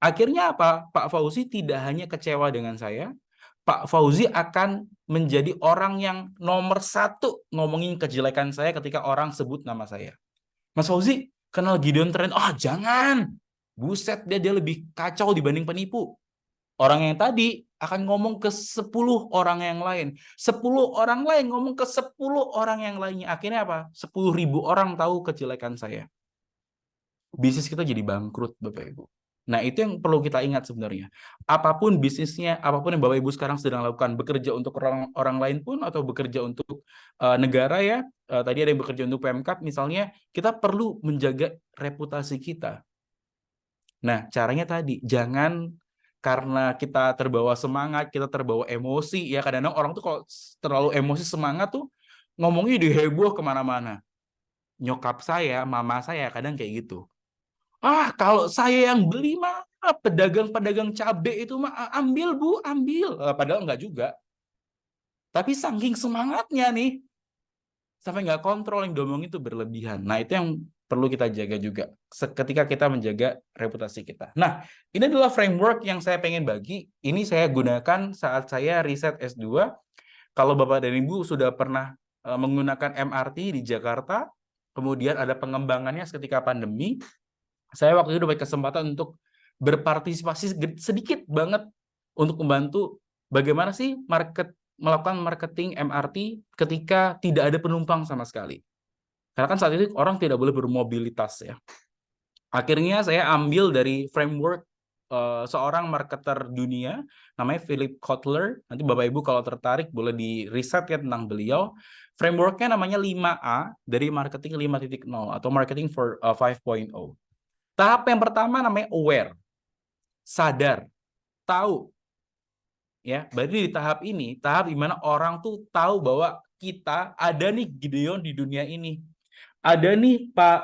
Akhirnya apa? Pak Fauzi tidak hanya kecewa dengan saya, Pak Fauzi akan menjadi orang yang nomor 1 ngomongin kejelekan saya ketika orang sebut nama saya. Mas Fauzi, kenal Gideon Trend? Jangan. Buset, dia lebih kacau dibanding penipu. Orang yang tadi akan ngomong ke 10 orang yang lain. 10 orang lain ngomong ke 10 orang yang lainnya. Akhirnya apa? 10.000 orang tahu kejelekan saya. Bisnis kita jadi bangkrut, Bapak Ibu. Nah, itu yang perlu kita ingat sebenarnya. Apapun bisnisnya, apapun yang Bapak Ibu sekarang sedang lakukan, bekerja untuk orang lain pun atau bekerja untuk negara ya. Tadi ada yang bekerja untuk Pemkab misalnya, kita perlu menjaga reputasi kita. Nah, caranya tadi, jangan karena kita terbawa semangat, kita terbawa emosi, ya kadang-kadang orang tuh kalau terlalu emosi semangat tuh ngomongnya diheboh kemana-mana. Nyokap saya, mama saya kadang kayak gitu. Kalau saya yang beli mah pedagang-pedagang cabe itu mah ambil Bu, ambil. Padahal enggak juga. Tapi saking semangatnya nih, sampai nggak kontrol yang diomongin itu berlebihan. Nah, itu yang perlu kita jaga juga ketika kita menjaga reputasi kita. Nah, ini adalah framework yang saya pengen bagi. Ini saya gunakan saat saya riset S2. Kalau Bapak dan Ibu sudah pernah menggunakan MRT di Jakarta, kemudian ada pengembangannya ketika pandemi, saya waktu itu dapat kesempatan untuk berpartisipasi sedikit banget untuk membantu bagaimana sih melakukan marketing MRT ketika tidak ada penumpang sama sekali. Karena kan saat itu orang tidak boleh bermobilitas ya. Akhirnya saya ambil dari framework seorang marketer dunia namanya Philip Kotler. Nanti Bapak Ibu kalau tertarik boleh di riset ya tentang beliau. Frameworknya namanya 5A dari marketing 5.0 atau marketing for 5.0. Tahap yang pertama namanya aware, sadar, tahu. Ya, berarti di tahap ini, tahap di mana orang tuh tahu bahwa kita ada nih Gideon di dunia ini. Ada nih Pak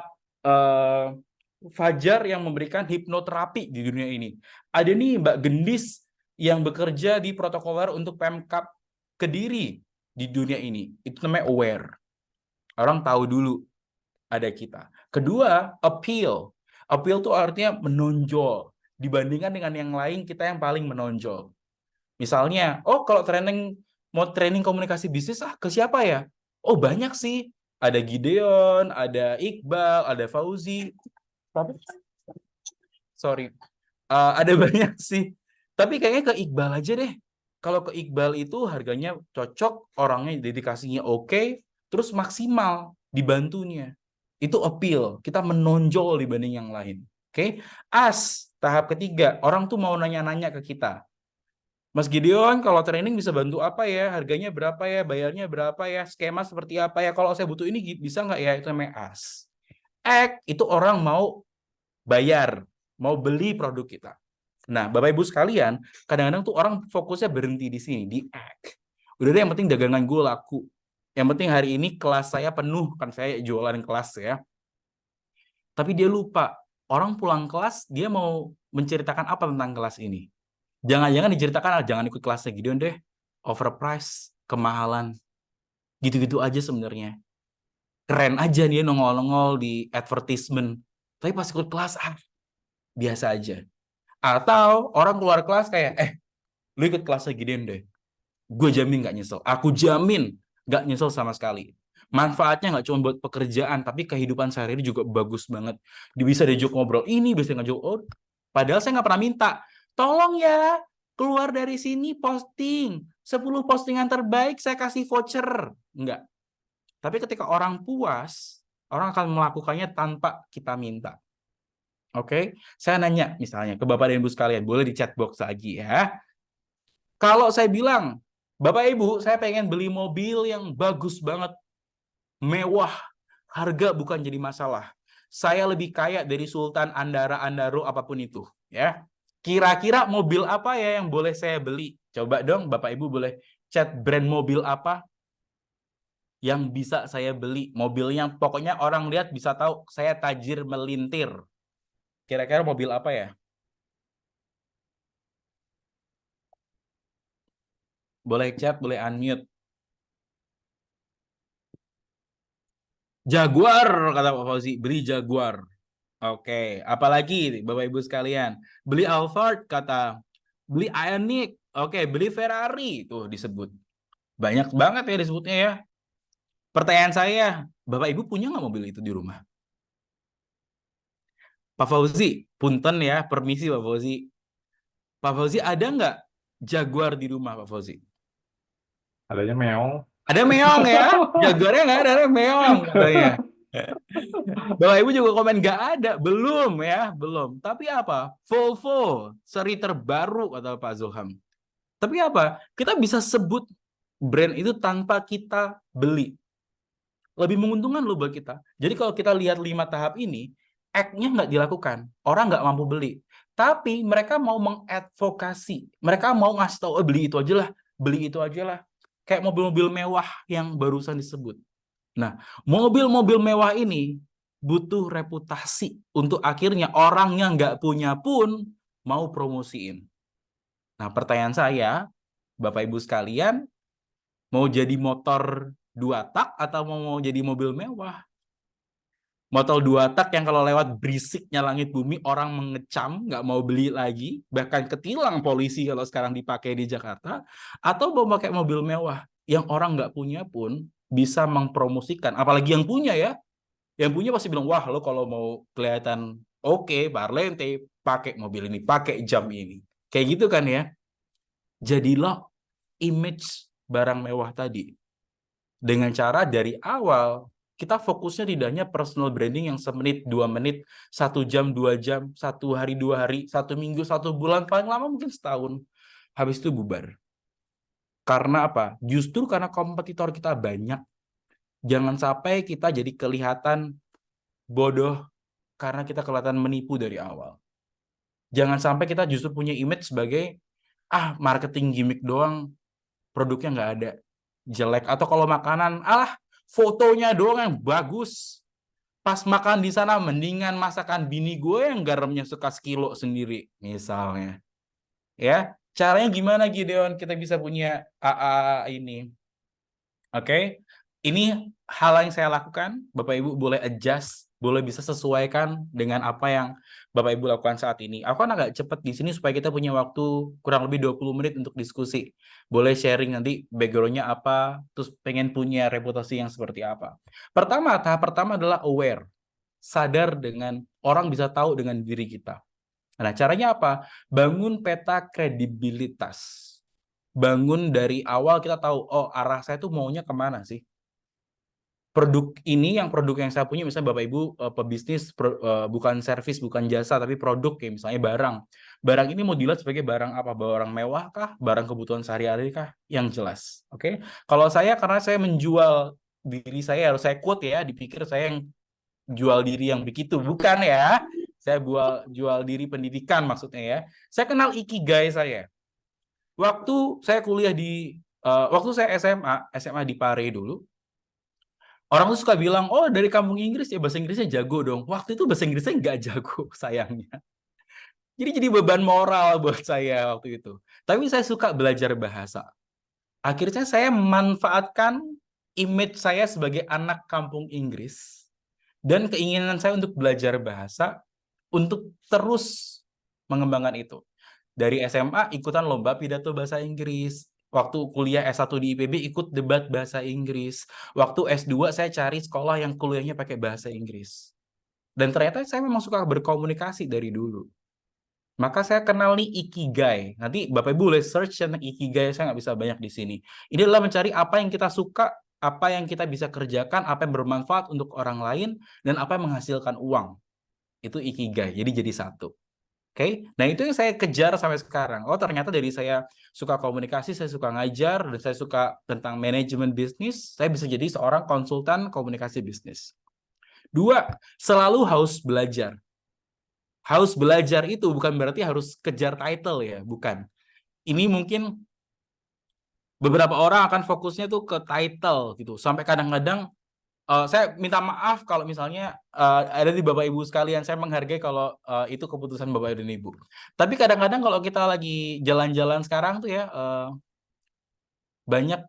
Fajar yang memberikan hipnoterapi di dunia ini. Ada nih Mbak Gendis yang bekerja di protokoler untuk Pemkab Kediri di dunia ini. Itu namanya aware. Orang tahu dulu ada kita. Kedua, appeal. Appeal itu artinya menonjol. Dibandingkan dengan yang lain, kita yang paling menonjol. Misalnya, kalau mau training komunikasi bisnis, ke siapa ya? Banyak sih. Ada Gideon, ada Iqbal, ada Fauzi. Ada banyak sih. Tapi kayaknya ke Iqbal aja deh. Kalau ke Iqbal itu harganya cocok, orangnya dedikasinya oke, terus maksimal dibantunya. Itu appeal, kita menonjol dibanding yang lain. Oke? Tahap ketiga, orang tuh mau nanya-nanya ke kita. Mas Gideon, kalau training bisa bantu apa ya? Harganya berapa ya? Bayarnya berapa ya? Skema seperti apa ya? Kalau saya butuh ini bisa nggak ya? Itu namanya as. Itu orang mau bayar, mau beli produk kita. Nah, Bapak Ibu sekalian, kadang-kadang tuh orang fokusnya berhenti di sini, di act. Udah deh, yang penting dagangan gue laku. Yang penting hari ini kelas saya penuh, kan saya jualan kelas ya. Tapi dia lupa, orang pulang kelas, dia mau menceritakan apa tentang kelas ini. Jangan-jangan diceritakan, jangan ikut kelasnya Gideon deh, overprice, kemahalan. Gitu-gitu aja sebenarnya. Keren aja dia nongol-nongol di advertisement. Tapi pas ikut kelas, biasa aja. Atau orang keluar kelas kayak, lu ikut kelasnya Gideon deh. Gue jamin gak nyesel. Aku jamin gak nyesel sama sekali. Manfaatnya gak cuma buat pekerjaan, tapi kehidupan sehari-hari juga bagus banget. Bisa diajak ngobrol ini, bisa ngajak padahal saya gak pernah minta. Tolong ya, keluar dari sini posting. 10 postingan terbaik saya kasih voucher. Enggak. Tapi ketika orang puas, orang akan melakukannya tanpa kita minta. Oke? Saya nanya misalnya ke Bapak dan Ibu sekalian, boleh di chat box lagi ya. Kalau saya bilang, Bapak Ibu, saya pengen beli mobil yang bagus banget, mewah, harga bukan jadi masalah. Saya lebih kaya dari Sultan Andara-Andaro apapun itu, ya. Kira-kira mobil apa ya yang boleh saya beli? Coba dong, Bapak Ibu boleh chat brand mobil apa yang bisa saya beli. Mobilnya pokoknya orang lihat bisa tahu saya tajir melintir. Kira-kira mobil apa ya? Boleh chat, boleh unmute. Jaguar, kata Pak Fauzi. Beli Jaguar. Oke, apalagi Bapak Ibu sekalian? Beli Alphard, kata. Beli Ioniq. Oke, beli Ferrari. Tuh disebut. Banyak banget ya disebutnya ya. Pertanyaan saya, Bapak Ibu punya nggak mobil itu di rumah? Pak Fauzi, punten ya, permisi Pak Fauzi. Pak Fauzi, ada nggak Jaguar di rumah Pak Fauzi? Adanya meong. Ada meong ya? Jaguarnya nggak ada meong katanya. Bapak Ibu juga komen nggak ada, belum ya, belum. Tapi apa? Volvo seri terbaru kata Pak Zoham. Tapi apa? Kita bisa sebut brand itu tanpa kita beli. Lebih menguntungkan loh buat kita. Jadi kalau kita lihat 5 tahap ini, act-nya nggak dilakukan, orang nggak mampu beli. Tapi mereka mau mengadvokasi, mereka mau ngasih tahu, beli itu aja lah, beli itu aja lah. Kayak mobil-mobil mewah yang barusan disebut. Nah, mobil-mobil mewah ini butuh reputasi untuk akhirnya orang yang nggak punya pun mau promosiin. Nah, pertanyaan saya, Bapak Ibu sekalian, mau jadi motor 2 tak atau mau jadi mobil mewah? Motor 2 tak yang kalau lewat berisiknya langit bumi, orang mengecam, nggak mau beli lagi, bahkan ketilang polisi kalau sekarang dipakai di Jakarta, atau mau pakai mobil mewah yang orang nggak punya pun bisa mempromosikan, apalagi yang punya ya, yang punya pasti bilang, wah lo kalau mau kelihatan oke, parlente, pakai mobil ini, pakai jam ini. Kayak gitu kan ya. Jadilah image barang mewah tadi. Dengan cara dari awal, kita fokusnya tidak hanya personal branding yang semenit, 2 menit, 1 jam, 2 jam, 1 hari, 2 hari, 1 minggu, 1 bulan, paling lama mungkin setahun. Habis itu bubar. Karena apa? Justru karena kompetitor kita banyak. Jangan sampai kita jadi kelihatan bodoh karena kita kelihatan menipu dari awal. Jangan sampai kita justru punya image sebagai marketing gimmick doang, produknya nggak ada, jelek. Atau kalau makanan, fotonya doang yang bagus, pas makan di sana mendingan masakan bini gue yang garamnya suka sekilo sendiri misalnya. Ya, caranya gimana Gideon kita bisa punya AA ini? Oke. Ini hal yang saya lakukan, Bapak Ibu boleh adjust, boleh bisa sesuaikan dengan apa yang Bapak Ibu lakukan saat ini. Aku kan agak cepat di sini supaya kita punya waktu kurang lebih 20 menit untuk diskusi. Boleh sharing nanti background-nya apa, terus pengen punya reputasi yang seperti apa. Tahap pertama adalah aware. Sadar dengan orang bisa tahu dengan diri kita. Nah, caranya apa? Bangun peta kredibilitas. Bangun dari awal kita tahu, arah saya tuh maunya kemana sih? Produk yang saya punya, misalnya Bapak Ibu pebisnis, bukan servis, bukan jasa, tapi produk, kayak misalnya barang. Barang ini mau dilihat sebagai barang apa? Barang mewah kah? Barang kebutuhan sehari-hari kah? Yang jelas. Oke. Kalau saya, karena saya menjual diri saya, harus saya quote ya, dipikir saya yang jual diri yang begitu. Bukan ya. Saya jual diri pendidikan maksudnya ya. Saya kenal ikigai saya. Waktu saya kuliah waktu saya SMA di Pare dulu, orang tuh suka bilang, dari kampung Inggris ya bahasa Inggrisnya jago dong. Waktu itu bahasa Inggrisnya nggak jago, sayangnya. Jadi beban moral buat saya waktu itu. Tapi saya suka belajar bahasa. Akhirnya saya memanfaatkan image saya sebagai anak kampung Inggris dan keinginan saya untuk belajar bahasa untuk terus mengembangkan itu. Dari SMA ikutan lomba pidato bahasa Inggris. Waktu kuliah S1 di IPB ikut debat bahasa Inggris. Waktu S2 saya cari sekolah yang kuliahnya pakai bahasa Inggris. Dan ternyata saya memang suka berkomunikasi dari dulu. Maka saya kenal nih ikigai. Nanti Bapak Ibu boleh search tentang ikigai, saya nggak bisa banyak di sini. Ini adalah mencari apa yang kita suka, apa yang kita bisa kerjakan, apa yang bermanfaat untuk orang lain, dan apa yang menghasilkan uang. Itu ikigai, jadi satu. Oke, nah itu yang saya kejar sampai sekarang. Ternyata dari saya suka komunikasi, saya suka ngajar, dan saya suka tentang manajemen bisnis, saya bisa jadi seorang konsultan komunikasi bisnis. 2, selalu haus belajar. Haus belajar itu bukan berarti harus kejar title ya, bukan. Ini mungkin beberapa orang akan fokusnya tuh ke title gitu, sampai kadang-kadang saya minta maaf kalau misalnya ada di Bapak Ibu sekalian, saya menghargai kalau itu keputusan Bapak dan Ibu. Tapi kadang-kadang kalau kita lagi jalan-jalan sekarang tuh ya, banyak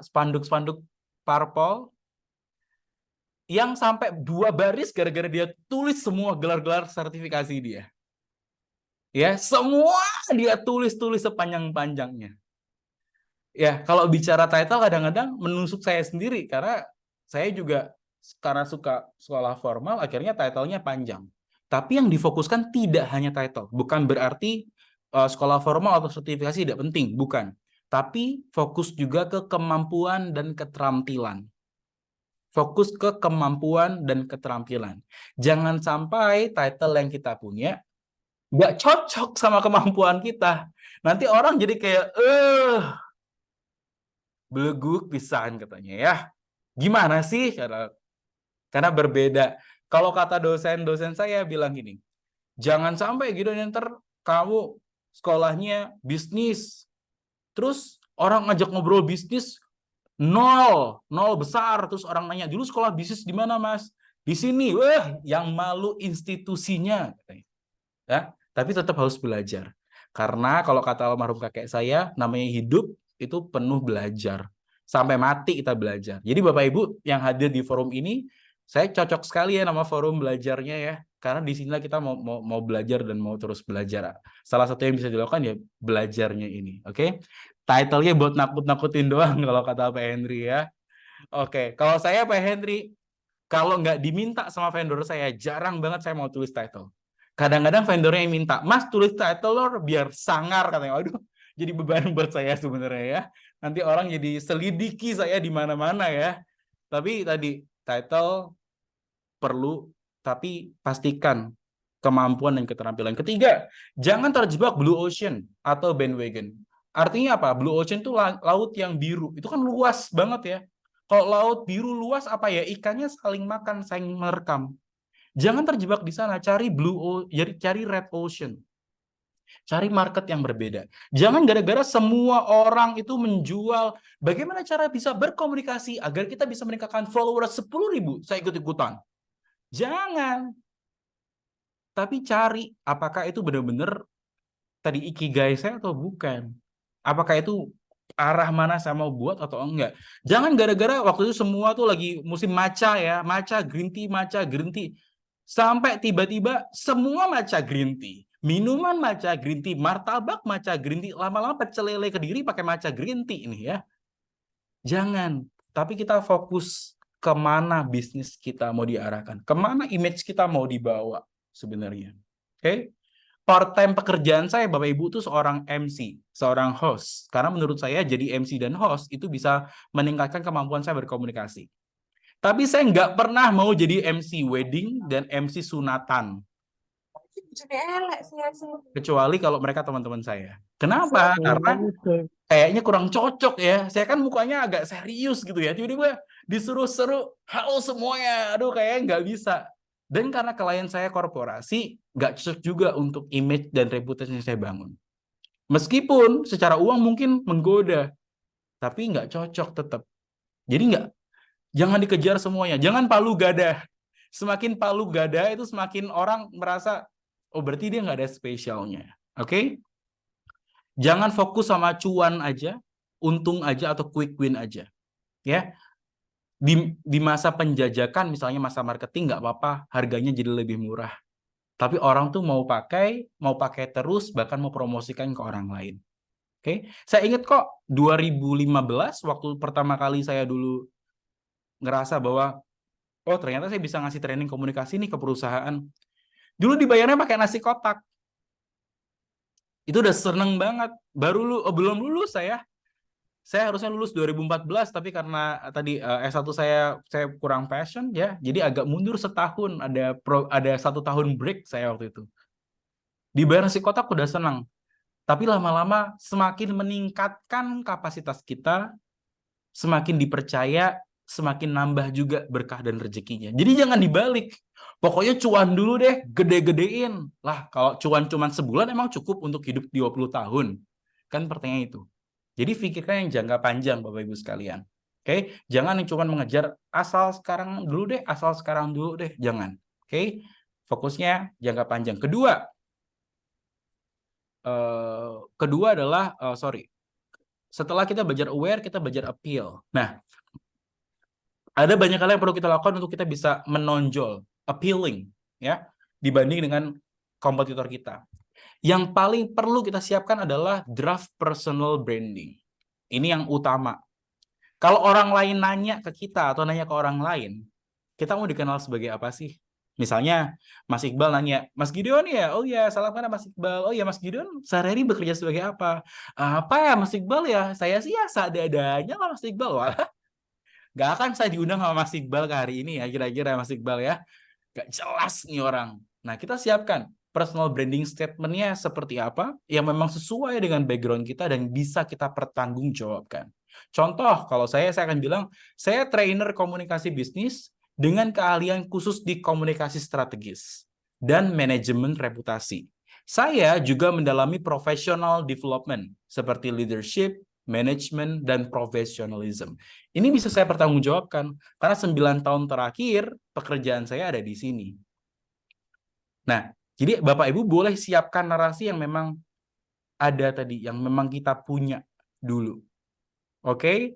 spanduk-spanduk parpol yang sampai 2 baris gara-gara dia tulis semua gelar-gelar sertifikasi dia. Ya, semua dia tulis sepanjang-panjangnya. Ya, kalau bicara title kadang-kadang menusuk saya sendiri karena saya juga karena suka sekolah formal, akhirnya title-nya panjang. Tapi yang difokuskan tidak hanya title. Bukan berarti sekolah formal atau sertifikasi tidak penting, bukan. Tapi fokus juga ke kemampuan dan keterampilan. Fokus ke kemampuan dan keterampilan. Jangan sampai title yang kita punya nggak cocok sama kemampuan kita. Nanti orang jadi kayak, beleguk pisan katanya ya. Gimana sih? Karena berbeda Kalau kata dosen saya bilang gini, jangan sampai gitu ntar kamu sekolahnya bisnis, terus orang ngajak ngobrol bisnis nol besar, terus orang nanya dulu sekolah bisnis di mana Mas? Di sini, wah yang malu institusinya, ya. Tapi tetap harus belajar, karena kalau kata almarhum kakek saya, namanya hidup itu penuh belajar, sampai mati kita belajar. Jadi Bapak Ibu yang hadir di forum ini, saya cocok sekali ya nama forum belajarnya ya, karena di sinilah kita mau belajar dan mau terus belajar. Salah satu yang bisa dilakukan ya belajarnya ini, oke? Title-nya buat nakut-nakutin doang kalau kata Pak Henry ya. Oke, kalau saya Pak Henry, kalau nggak diminta sama vendor saya, jarang banget saya mau tulis title. Kadang-kadang vendornya yang minta, Mas tulis title lor biar sangar, katanya. Aduh, jadi beban buat saya sebenarnya ya. Nanti orang jadi selidiki saya di mana-mana ya. Tapi tadi title perlu, tapi pastikan kemampuan dan keterampilan. Ketiga, jangan terjebak blue ocean atau bandwagon. Artinya apa? Blue ocean itu laut yang biru. Itu kan luas banget ya. Kalau laut biru luas apa ya? Ikannya saling makan, saling merekam. Jangan terjebak di sana. Cari cari red ocean. Cari market yang berbeda. Jangan gara-gara semua orang itu menjual bagaimana cara bisa berkomunikasi agar kita bisa meningkatkan followers 10.000. Saya ikut-ikutan. Jangan. Tapi cari apakah itu benar-benar tadi ikigai saya atau bukan. Apakah itu arah mana saya mau buat atau enggak. Jangan gara-gara waktu itu semua tuh lagi musim matcha ya. Matcha, green tea. Sampai tiba-tiba semua matcha green tea. Minuman matcha green tea. Martabak matcha green tea. Lama-lama pecel lele Kediri pakai matcha green tea ini ya. Jangan. Tapi kita fokus kemana bisnis kita mau diarahkan. Kemana image kita mau dibawa sebenarnya. Oke? Part-time pekerjaan saya, Bapak Ibu, itu seorang MC, seorang host. Karena menurut saya jadi MC dan host itu bisa meningkatkan kemampuan saya berkomunikasi. Tapi saya nggak pernah mau jadi MC wedding dan MC sunatan. Kecuali kalau mereka teman-teman saya. Kenapa? Karena kayaknya kurang cocok ya. Saya kan mukanya agak serius gitu ya. Tiba-tiba disuruh seru, halo semuanya. Aduh, kayaknya nggak bisa. Dan karena klien saya korporasi, nggak cocok juga untuk image dan reputasi yang saya bangun. Meskipun secara uang mungkin menggoda, tapi nggak cocok tetap. Jadi jangan dikejar semuanya. Jangan palu gada. Semakin palu gada itu semakin orang merasa, oh berarti dia nggak ada spesialnya. Oke? Jangan fokus sama cuan aja, untung aja atau quick win aja. Ya. Di masa penjajakan misalnya masa marketing nggak apa-apa harganya jadi lebih murah, tapi orang tuh mau pakai terus, bahkan mau promosikan ke orang lain. Oke, saya ingat kok 2015 waktu pertama kali saya dulu ngerasa bahwa oh ternyata saya bisa ngasih training komunikasi nih ke perusahaan. Dulu dibayarnya pakai nasi kotak. Itu udah seneng banget. Belum lulus saya harusnya lulus 2014, tapi karena tadi S1 saya kurang passion ya, jadi agak mundur setahun, ada 1 tahun break saya waktu itu. Dibayar nasi kotak udah senang, tapi lama-lama semakin meningkatkan kapasitas kita, semakin dipercaya, semakin nambah juga berkah dan rezekinya. Jadi jangan dibalik, pokoknya cuan dulu deh, gede-gedein. Lah kalau cuan cuman sebulan emang cukup untuk hidup 20 tahun? Kan pertanyaan itu. Jadi pikirkan yang jangka panjang Bapak Ibu sekalian. Oke, jangan yang cuma mengejar asal sekarang dulu deh, jangan. Oke, fokusnya jangka panjang. Kedua adalah setelah kita belajar aware, kita belajar appeal. Nah, ada banyak hal yang perlu kita lakukan untuk kita bisa menonjol, appealing ya, dibanding dengan kompetitor kita. Yang paling perlu kita siapkan adalah draft personal branding. Ini yang utama. Kalau orang lain nanya ke kita atau nanya ke orang lain, kita mau dikenal sebagai apa sih? Misalnya Mas Iqbal nanya, Mas Gideon ya? Oh ya, salam kenal Mas Iqbal. Oh ya, Mas Gideon sehari-hari bekerja sebagai apa? Apa ya Mas Iqbal ya? Saya sih ya seadanya lah Mas Iqbal. Wah, gak akan saya diundang sama Mas Iqbal ke hari ini ya, kira-kira Mas Iqbal ya. Gak jelas nih orang. Nah, kita siapkan personal branding statement-nya seperti apa yang memang sesuai dengan background kita dan bisa kita pertanggungjawabkan. Contoh, kalau saya akan bilang, saya trainer komunikasi bisnis dengan keahlian khusus di komunikasi strategis dan manajemen reputasi. Saya juga mendalami professional development seperti leadership, management, dan professionalism. Ini bisa saya pertanggungjawabkan karena 9 tahun terakhir pekerjaan saya ada di sini. Nah, jadi Bapak Ibu boleh siapkan narasi yang memang ada tadi, yang memang kita punya dulu. Oke?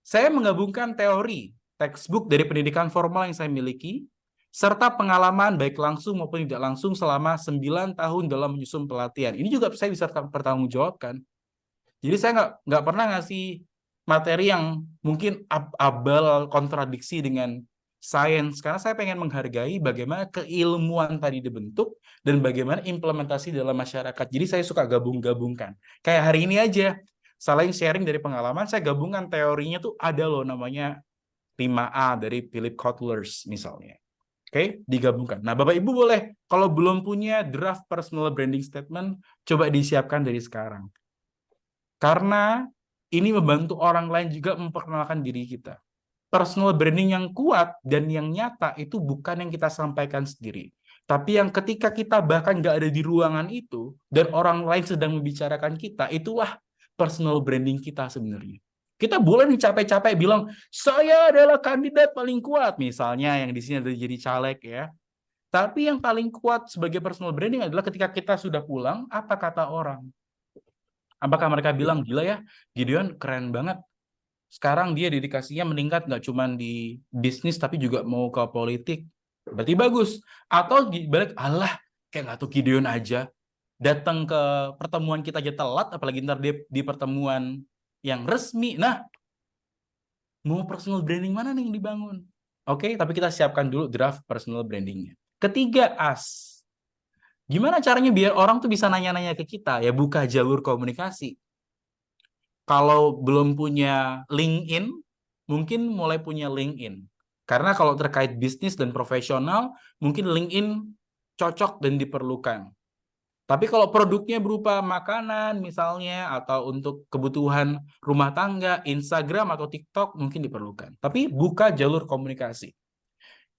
Saya menggabungkan teori, textbook dari pendidikan formal yang saya miliki, serta pengalaman baik langsung maupun tidak langsung selama 9 tahun dalam menyusun pelatihan. Ini juga saya bisa pertanggungjawabkan. Jadi saya nggak pernah ngasih materi yang mungkin abal kontradiksi dengan sains, karena saya pengen menghargai bagaimana keilmuan tadi dibentuk dan bagaimana implementasi dalam masyarakat. Jadi saya suka gabung-gabungkan. Kayak hari ini aja, selain sharing dari pengalaman, saya gabungkan teorinya tuh ada loh namanya 5A dari Philip Kotlers misalnya. Oke, digabungkan. Nah, Bapak Ibu boleh, kalau belum punya draft personal branding statement, coba disiapkan dari sekarang. Karena ini membantu orang lain juga memperkenalkan diri kita. Personal branding yang kuat dan yang nyata itu bukan yang kita sampaikan sendiri. Tapi yang ketika kita bahkan nggak ada di ruangan itu, dan orang lain sedang membicarakan kita, itulah personal branding kita sebenarnya. Kita boleh nih capek-capek bilang, saya adalah kandidat paling kuat. Misalnya yang di sini ada jadi caleg ya. Tapi yang paling kuat sebagai personal branding adalah ketika kita sudah pulang, apa kata orang? Apakah mereka bilang, gila ya, Gideon keren banget. Sekarang dia dedikasinya meningkat nggak cuma di bisnis, tapi juga mau ke politik. Berarti bagus. Atau dibalik, alah, kayak nggak tahu Gideon aja. Datang ke pertemuan kita aja telat, apalagi ntar di pertemuan yang resmi. Nah, mau personal branding mana nih yang dibangun? Oke, tapi kita siapkan dulu draft personal brandingnya. Ketiga, as. Gimana caranya biar orang tuh bisa nanya-nanya ke kita? Ya buka jalur komunikasi. Kalau belum punya LinkedIn, mungkin mulai punya LinkedIn. Karena kalau terkait bisnis dan profesional, mungkin LinkedIn cocok dan diperlukan. Tapi kalau produknya berupa makanan misalnya, atau untuk kebutuhan rumah tangga, Instagram atau TikTok mungkin diperlukan. Tapi buka jalur komunikasi.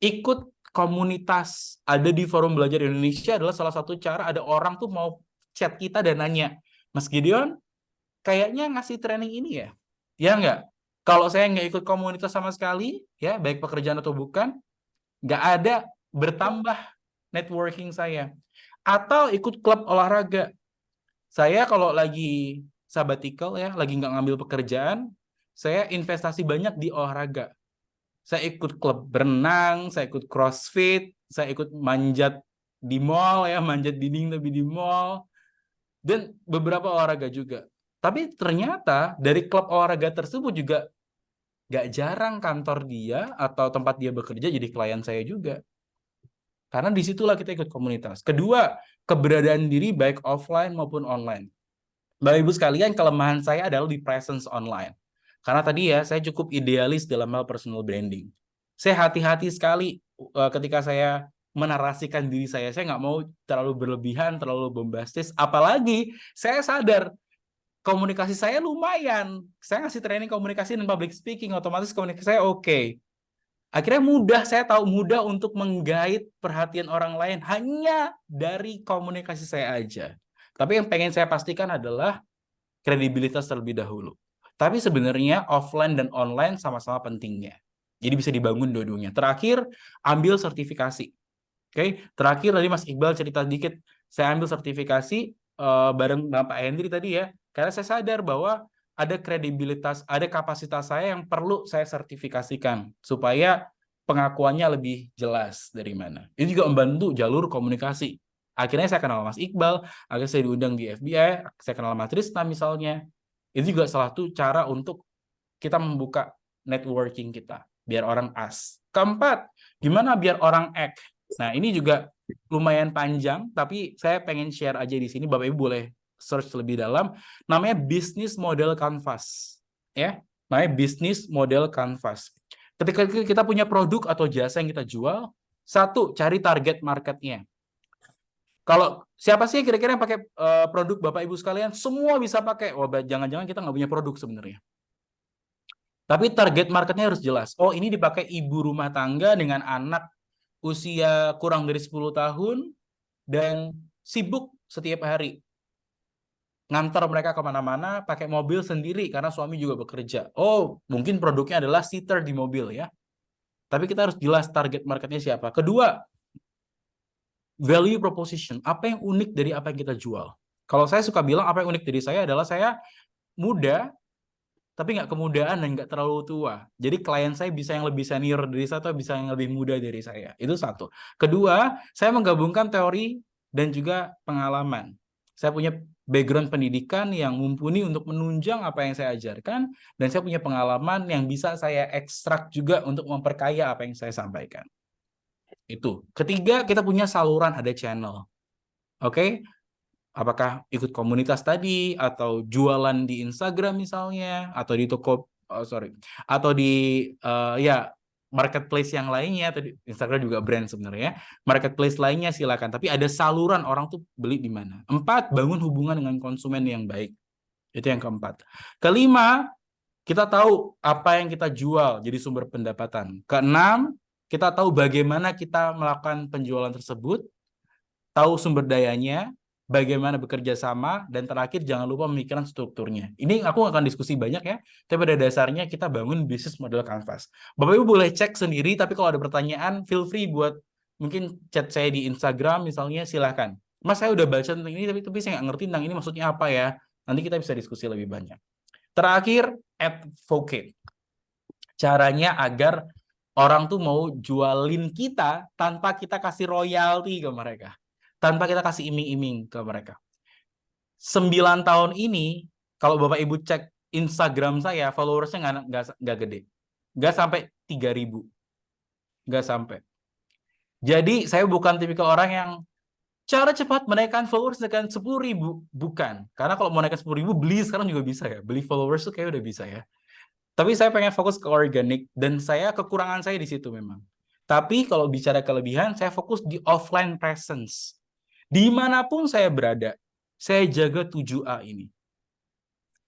Ikut komunitas, ada di Forum Belajar Indonesia adalah salah satu cara ada orang tuh mau chat kita dan nanya, Mas Gideon, kayaknya ngasih training ini ya? Ya nggak? Kalau saya nggak ikut komunitas sama sekali, ya baik pekerjaan atau bukan, nggak ada bertambah networking saya. Atau ikut klub olahraga. Saya kalau lagi sabbatical ya, lagi nggak ngambil pekerjaan, saya investasi banyak di olahraga. Saya ikut klub berenang, saya ikut CrossFit, saya ikut manjat di mall ya, manjat dinding tapi di mall, dan beberapa olahraga juga. Tapi ternyata dari klub olahraga tersebut juga gak jarang kantor dia atau tempat dia bekerja jadi klien saya juga. Karena disitulah kita ikut komunitas. Kedua, keberadaan diri baik offline maupun online. Bapak Ibu sekalian, kelemahan saya adalah di presence online. Karena tadi ya, saya cukup idealis dalam hal personal branding. Saya hati-hati sekali ketika saya menarasikan diri saya. Saya nggak mau terlalu berlebihan, terlalu bombastis. Apalagi saya sadar komunikasi saya lumayan. Saya ngasih training komunikasi dan public speaking, otomatis komunikasi saya oke. Akhirnya saya tahu mudah untuk menggait perhatian orang lain hanya dari komunikasi saya aja. Tapi yang pengen saya pastikan adalah kredibilitas terlebih dahulu. Tapi sebenarnya offline dan online sama-sama pentingnya. Jadi bisa dibangun dua-duanya. Terakhir, ambil sertifikasi. Oke, terakhir tadi Mas Iqbal cerita dikit. Saya ambil sertifikasi bareng Bapak Hendri tadi ya. Karena saya sadar bahwa ada kredibilitas, ada kapasitas saya yang perlu saya sertifikasikan supaya pengakuannya lebih jelas dari mana. Ini juga membantu jalur komunikasi. Akhirnya saya kenal Mas Iqbal, akhirnya saya diundang di FBI, saya kenal Mas Trisna misalnya. Itu juga salah satu cara untuk kita membuka networking kita, biar orang as. Keempat, gimana biar orang act? Nah, ini juga lumayan panjang, tapi saya pengen share aja di sini, Bapak Ibu boleh search lebih dalam, namanya Business Model Canvas. Ya, namanya Business Model Canvas. Ketika kita punya produk atau jasa yang kita jual, satu, cari target marketnya. Kalau siapa sih kira-kira yang pakai produk Bapak Ibu sekalian? Semua bisa pakai. Oh, jangan-jangan kita nggak punya produk sebenarnya. Tapi target marketnya harus jelas. Oh, ini dipakai ibu rumah tangga dengan anak usia kurang dari 10 tahun dan sibuk setiap hari. Ngantar mereka kemana-mana pakai mobil sendiri karena suami juga bekerja. Oh, mungkin produknya adalah seater di mobil ya. Tapi kita harus jelas target marketnya siapa. Kedua, value proposition. Apa yang unik dari apa yang kita jual? Kalau saya suka bilang apa yang unik dari saya adalah saya muda, tapi nggak kemudaan dan nggak terlalu tua. Jadi klien saya bisa yang lebih senior dari saya atau bisa yang lebih muda dari saya. Itu satu. Kedua, saya menggabungkan teori dan juga pengalaman. Saya punya background pendidikan yang mumpuni untuk menunjang apa yang saya ajarkan, dan saya punya pengalaman yang bisa saya ekstrak juga untuk memperkaya apa yang saya sampaikan. Itu. Ketiga, kita punya saluran, ada channel. Oke? Apakah ikut komunitas tadi, atau jualan di Instagram misalnya, atau di toko, atau di ya marketplace yang lainnya. Tadi Instagram juga brand sebenarnya. Marketplace lainnya silakan. Tapi ada saluran orang tuh beli di mana. 4, bangun hubungan dengan konsumen yang baik. Itu yang keempat. Kelima, kita tahu apa yang kita jual jadi sumber pendapatan. Keenam, kita tahu bagaimana kita melakukan penjualan tersebut, tahu sumber dayanya, bagaimana bekerja sama, dan terakhir jangan lupa memikirkan strukturnya. Ini aku akan diskusi banyak ya, tapi pada dasarnya kita bangun bisnis model Canvas. Bapak Ibu boleh cek sendiri, tapi kalau ada pertanyaan, feel free buat mungkin chat saya di Instagram misalnya, silahkan. Mas, saya udah baca tentang ini, tapi saya nggak ngerti tentang ini maksudnya apa ya. Nanti kita bisa diskusi lebih banyak. Terakhir, advocate. Caranya agar orang tuh mau jualin kita tanpa kita kasih royalti ke mereka. Tanpa kita kasih iming-iming ke mereka. 9 tahun ini, kalau Bapak Ibu cek Instagram saya, followersnya nggak gede. Nggak sampai 3.000. Nggak sampai. Jadi, saya bukan tipikal orang yang cara cepat menaikkan followers dengan 10.000. Bukan. Karena kalau mau naikkan 10.000, beli sekarang juga bisa ya. Beli followers tuh kayak udah bisa ya. Tapi saya pengen fokus ke organik, dan kekurangan saya di situ memang. Tapi kalau bicara kelebihan, saya fokus di offline presence. Dimanapun saya berada, saya jaga 7A ini.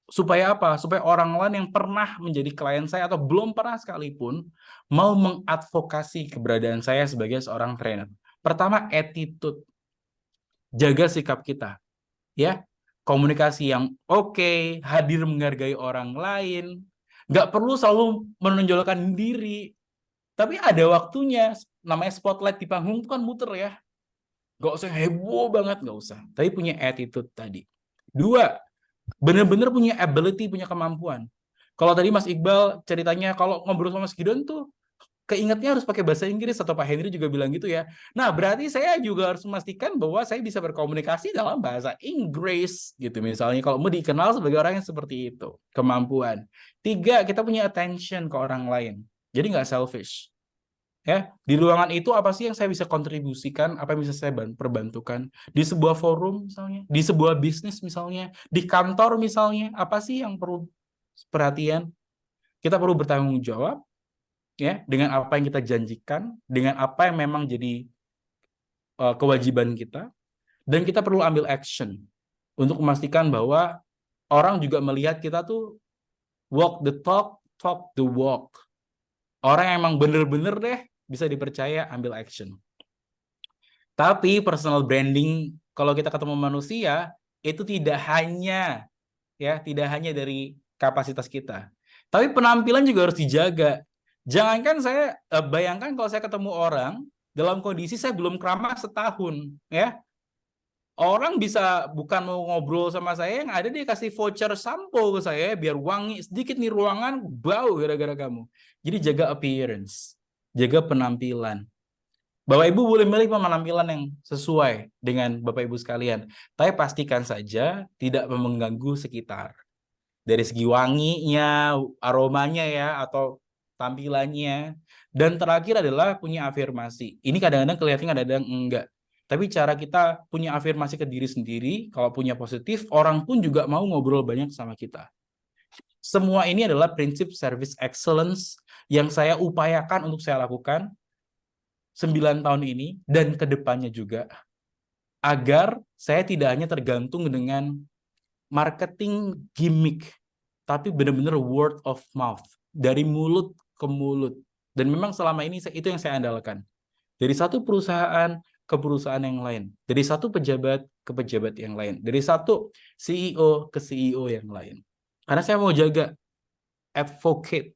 Supaya apa? Supaya orang lain yang pernah menjadi klien saya atau belum pernah sekalipun mau mengadvokasi keberadaan saya sebagai seorang trainer. Pertama, attitude. Jaga sikap kita. Ya, komunikasi yang oke, hadir menghargai orang lain. Nggak perlu selalu menonjolkan diri. Tapi ada waktunya. Namanya spotlight di panggung itu kan muter ya. Nggak usah heboh banget, nggak usah. Tapi punya attitude tadi. 2, benar-benar punya ability, punya kemampuan. Kalau tadi Mas Iqbal ceritanya, kalau ngobrol sama Mas Gideon tuh, keingetnya harus pakai bahasa Inggris, atau Pak Henry juga bilang gitu ya. Nah, berarti saya juga harus memastikan bahwa saya bisa berkomunikasi dalam bahasa Inggris, gitu. Misalnya, kalau mau dikenal sebagai orang yang seperti itu. Kemampuan. 3, kita punya attention ke orang lain. Jadi nggak selfish. Ya, di ruangan itu apa sih yang saya bisa kontribusikan, apa yang bisa saya perbantukan di sebuah forum misalnya, di sebuah bisnis misalnya, di kantor misalnya, apa sih yang perlu perhatian? Kita perlu bertanggung jawab ya dengan apa yang kita janjikan, dengan apa yang memang jadi kewajiban kita, dan kita perlu ambil action untuk memastikan bahwa orang juga melihat kita tuh walk the talk, talk the walk. Orang yang emang bener-bener deh bisa dipercaya, ambil action. Tapi personal branding, kalau kita ketemu manusia, itu tidak hanya dari kapasitas kita. Tapi penampilan juga harus dijaga. Jangankan saya bayangkan kalau saya ketemu orang dalam kondisi saya belum keramas setahun, ya. Orang bisa bukan mau ngobrol sama saya, yang ada dia kasih voucher sampo ke saya biar wangi sedikit nih ruangan, bau gara-gara kamu. Jadi jaga appearance, jaga penampilan. Bapak Ibu boleh milih penampilan yang sesuai dengan Bapak Ibu sekalian, tapi pastikan saja tidak mengganggu sekitar. Dari segi wanginya, aromanya ya, atau tampilannya. Dan terakhir adalah punya afirmasi. Ini kadang-kadang kelihatan, kadang-kadang enggak. Tapi cara kita punya afirmasi ke diri sendiri, kalau punya positif, orang pun juga mau ngobrol banyak sama kita. Semua ini adalah prinsip service excellence yang saya upayakan untuk saya lakukan 9 tahun ini dan ke depannya juga. Agar saya tidak hanya tergantung dengan marketing gimmick, tapi benar-benar word of mouth. dari mulut ke mulut. Dan memang selama ini itu yang saya andalkan. Dari satu perusahaan ke perusahaan yang lain. Dari satu pejabat ke pejabat yang lain. Dari satu CEO ke CEO yang lain. Karena saya mau jaga advocate.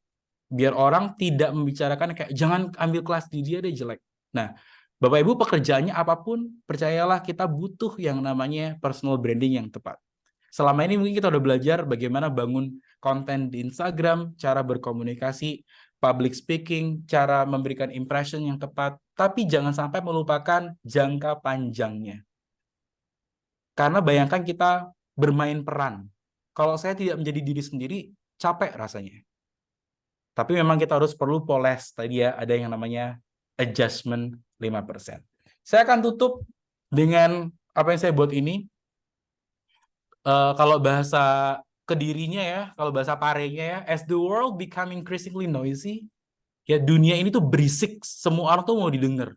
Biar orang tidak membicarakan kayak jangan ambil kelas di dia, dia jelek. Nah, Bapak Ibu pekerjaannya apapun, percayalah kita butuh yang namanya personal branding yang tepat. Selama ini mungkin kita udah belajar bagaimana bangun konten di Instagram, cara berkomunikasi, public speaking, cara memberikan impression yang tepat, tapi jangan sampai melupakan jangka panjangnya. Karena bayangkan kita bermain peran. Kalau saya tidak menjadi diri sendiri, capek rasanya. Tapi memang kita harus perlu poles. Tadi ya ada yang namanya adjustment 5%. Saya akan tutup dengan apa yang saya buat ini. Kalau bahasa Kedirinya ya, kalau bahasa Parenya ya, as the world become increasingly noisy, ya dunia ini tuh berisik, semua orang tuh mau didengar.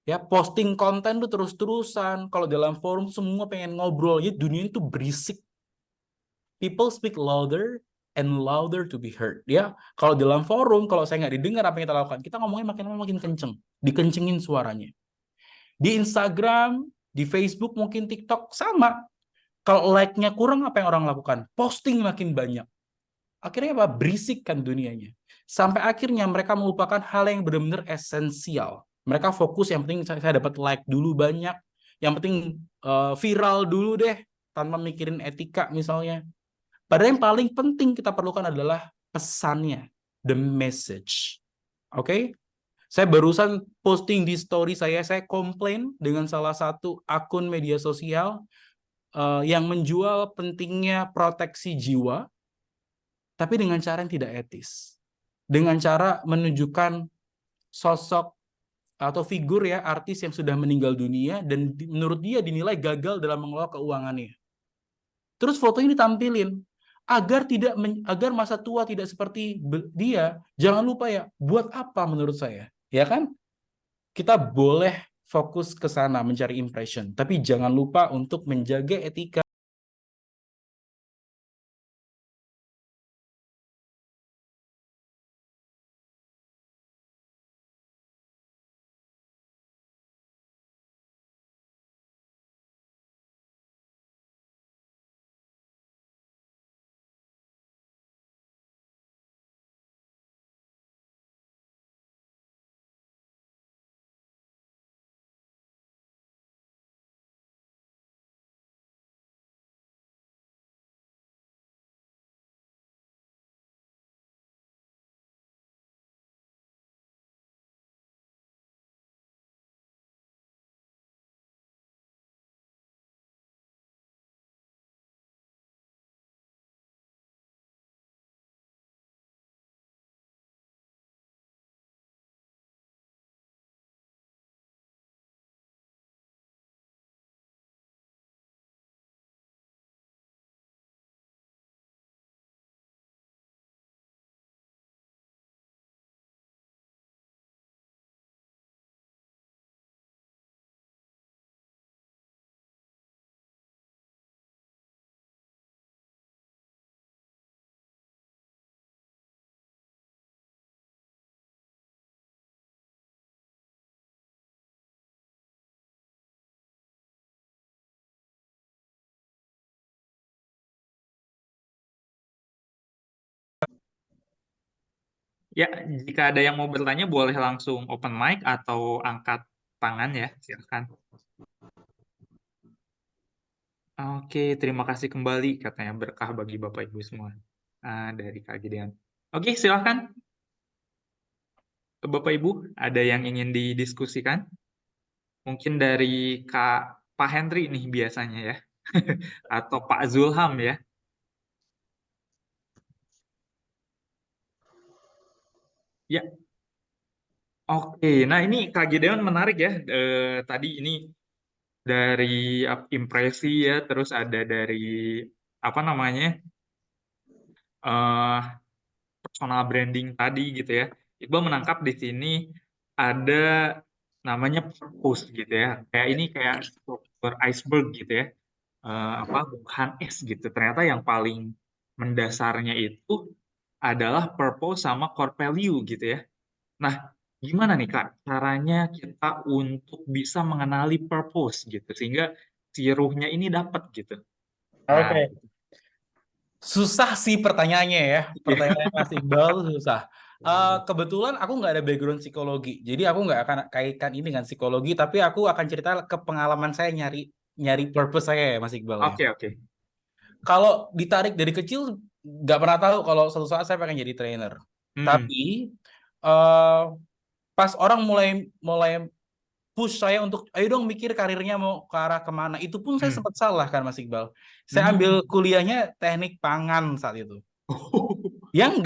Ya, posting konten tuh terus-terusan, kalau dalam forum semua pengen ngobrol, ya dunia itu berisik. People speak louder and louder to be heard. Ya, kalau dalam forum, kalau saya nggak didengar apa yang kita lakukan, kita ngomongnya makin lama makin kenceng, dikencengin suaranya. Di Instagram, di Facebook, mungkin TikTok sama. Kalau like-nya kurang, apa yang orang lakukan? Posting makin banyak. Akhirnya apa? Berisik kan dunianya. Sampai akhirnya mereka melupakan hal yang benar-benar esensial. Mereka fokus, yang penting saya dapat like dulu banyak. Yang penting viral dulu deh, tanpa mikirin etika misalnya. Padahal yang paling penting kita perlukan adalah pesannya, the message. Oke? Saya barusan posting di story saya komplain dengan salah satu akun media sosial yang menjual pentingnya proteksi jiwa, tapi dengan cara yang tidak etis. Dengan cara menunjukkan sosok atau figur ya, artis yang sudah meninggal dunia, dan menurut dia dinilai gagal dalam mengelola keuangannya. Terus fotonya ditampilin, agar masa tua tidak seperti dia, jangan lupa ya, buat apa menurut saya? Ya kan? Kita boleh fokus ke sana mencari impression, tapi jangan lupa untuk menjaga etika. Ya, jika ada yang mau bertanya boleh langsung open mic atau angkat tangan ya, silakan. Oke, terima kasih kembali katanya, berkah bagi Bapak Ibu semua dari Kak Gideon. Oke, silakan. Bapak Ibu, ada yang ingin didiskusikan? Mungkin dari Pak Henry nih biasanya ya, atau Pak Zulham ya. Ya, oke. Nah ini Kak Gideon menarik ya. Tadi ini dari impresi ya, terus ada dari apa namanya eh personal branding tadi gitu ya. Iqbal menangkap di sini ada namanya purpose gitu ya. Kayak ini kayak struktur iceberg gitu ya. Bukan es gitu. Ternyata yang paling mendasarnya itu adalah purpose sama core value gitu ya. Nah, gimana nih Kak caranya kita untuk bisa mengenali purpose gitu sehingga si ruhnya ini dapat gitu. Nah, Oke. Susah sih pertanyaannya ya. Pertanyaannya Mas Iqbal susah. Kebetulan aku nggak ada background psikologi, jadi aku nggak akan kaitkan ini dengan psikologi, tapi aku akan cerita ke pengalaman saya nyari purpose saya ya, Mas Iqbal ya. oke. Kalau ditarik dari kecil, nggak pernah tahu kalau suatu saat saya pengen jadi trainer. Tapi eh pas orang mulai push saya untuk ayo dong mikir karirnya mau ke arah kemana, itu pun saya sempat salah kan Mas Iqbal. Saya ambil kuliahnya teknik pangan saat itu, yang